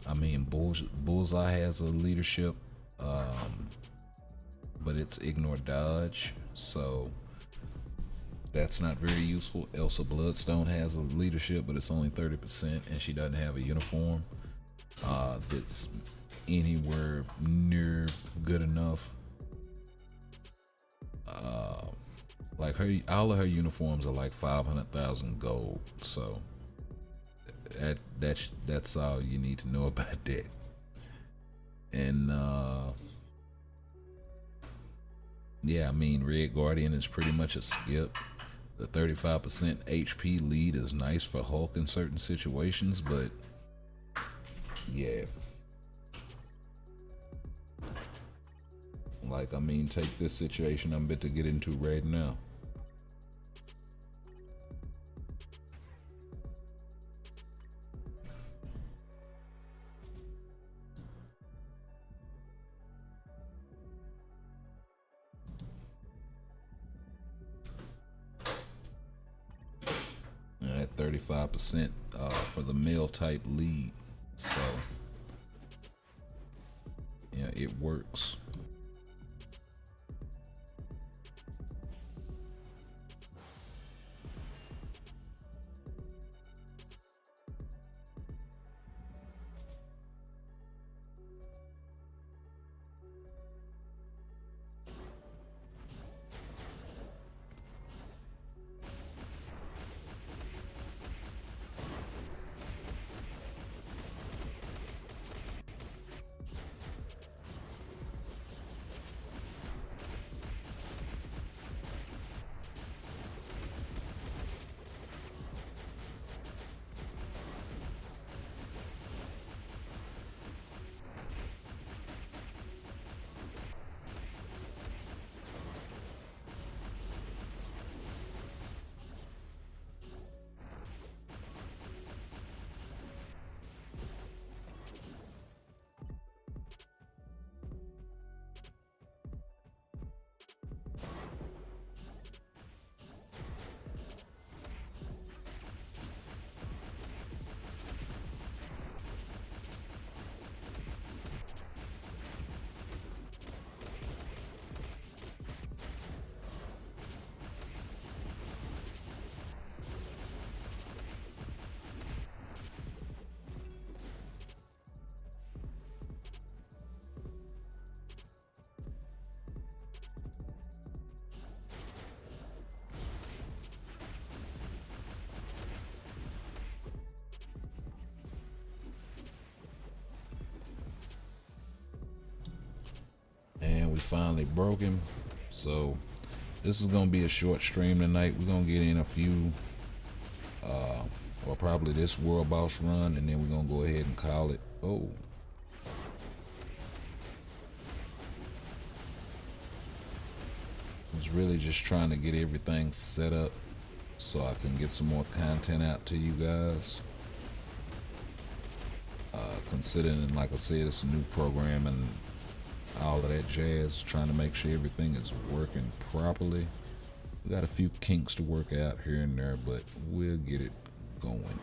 S3: I mean, Bullseye has a leadership, but it's ignore dodge, so that's not very useful. Elsa Bloodstone has a leadership, but it's only 30%, and she doesn't have a uniform that's anywhere near good enough. Like all of her uniforms are like 500,000 gold, so that's all you need to know about that. And yeah, I mean, Red Guardian is pretty much a skip. The 35% HP lead is nice for Hulk in certain situations, but yeah, like, I mean, take this situation I'm about to get into right now. At 35% for the male type lead, so yeah, it works. finally broke him. So this is gonna be a short stream tonight. We're gonna get in a few or probably this world boss run, and then we're gonna go ahead and call it. Oh, I was really just trying to get everything set up so I can get some more content out to you guys. Considering, like I said, it's a new program and all of that jazz, trying to make sure everything is working properly. We got a few kinks to work out here and there, but we'll get it going.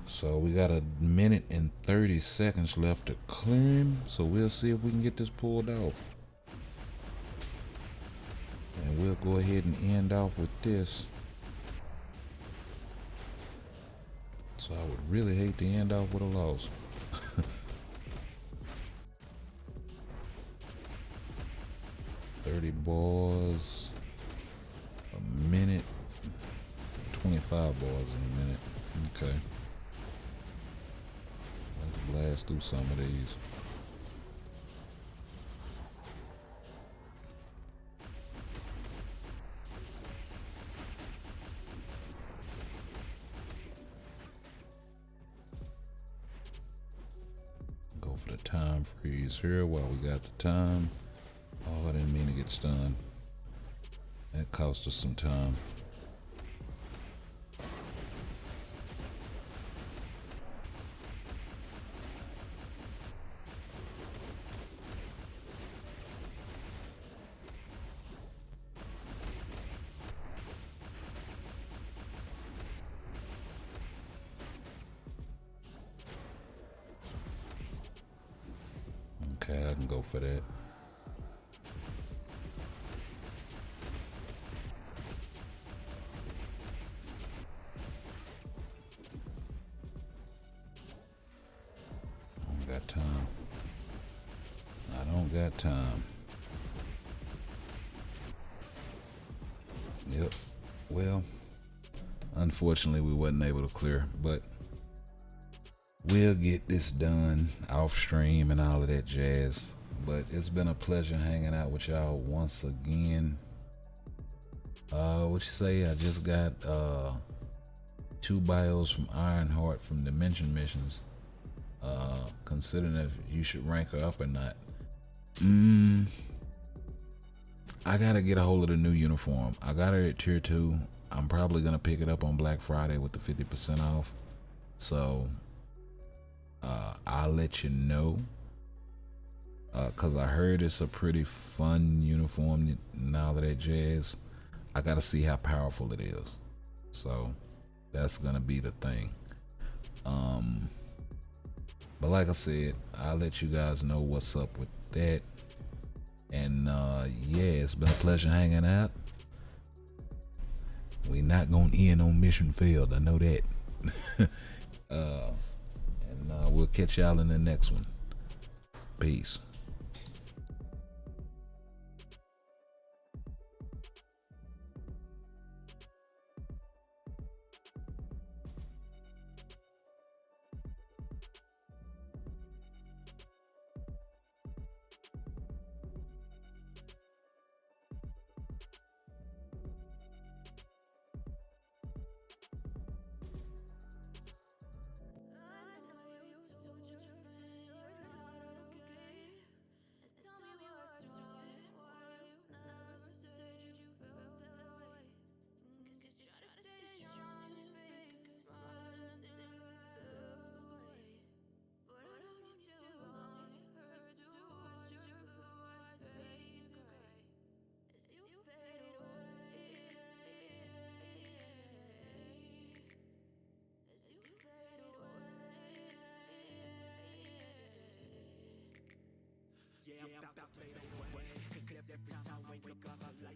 S3: So we got a minute and 30 seconds left to clear him. So we'll see if we can get this pulled off. And we'll go ahead and end off with this. So I would really hate to end off with a loss. $30 boys, a minute, 25 boys in a minute. Okay. Let's blast through some of these. Go for the time freeze here while we got the time. Oh, I didn't mean to get stunned. That cost us some time. Okay, I can go for that. I don't got time. I don't got time. Yep. Well, unfortunately we wasn't able to clear, but we'll get this done off stream and all of that jazz. But it's been a pleasure hanging out with y'all once again. What you say? I just got 2 bios from Ironheart from Dimension Missions. Considering if you should rank her up or not. I gotta get a hold of the new uniform. I got her at tier 2. I'm probably gonna pick it up on Black Friday with the 50% off. So I'll let you know, cause I heard it's a pretty fun uniform and all of that jazz. I gotta see how powerful it is, so that's gonna be the thing. But like I said, I'll let you guys know what's up with that. And yeah, it's been a pleasure hanging out. We not gonna end on mission failed, I know that. And we'll catch y'all in the next one. Peace.
S1: time I wake up I feel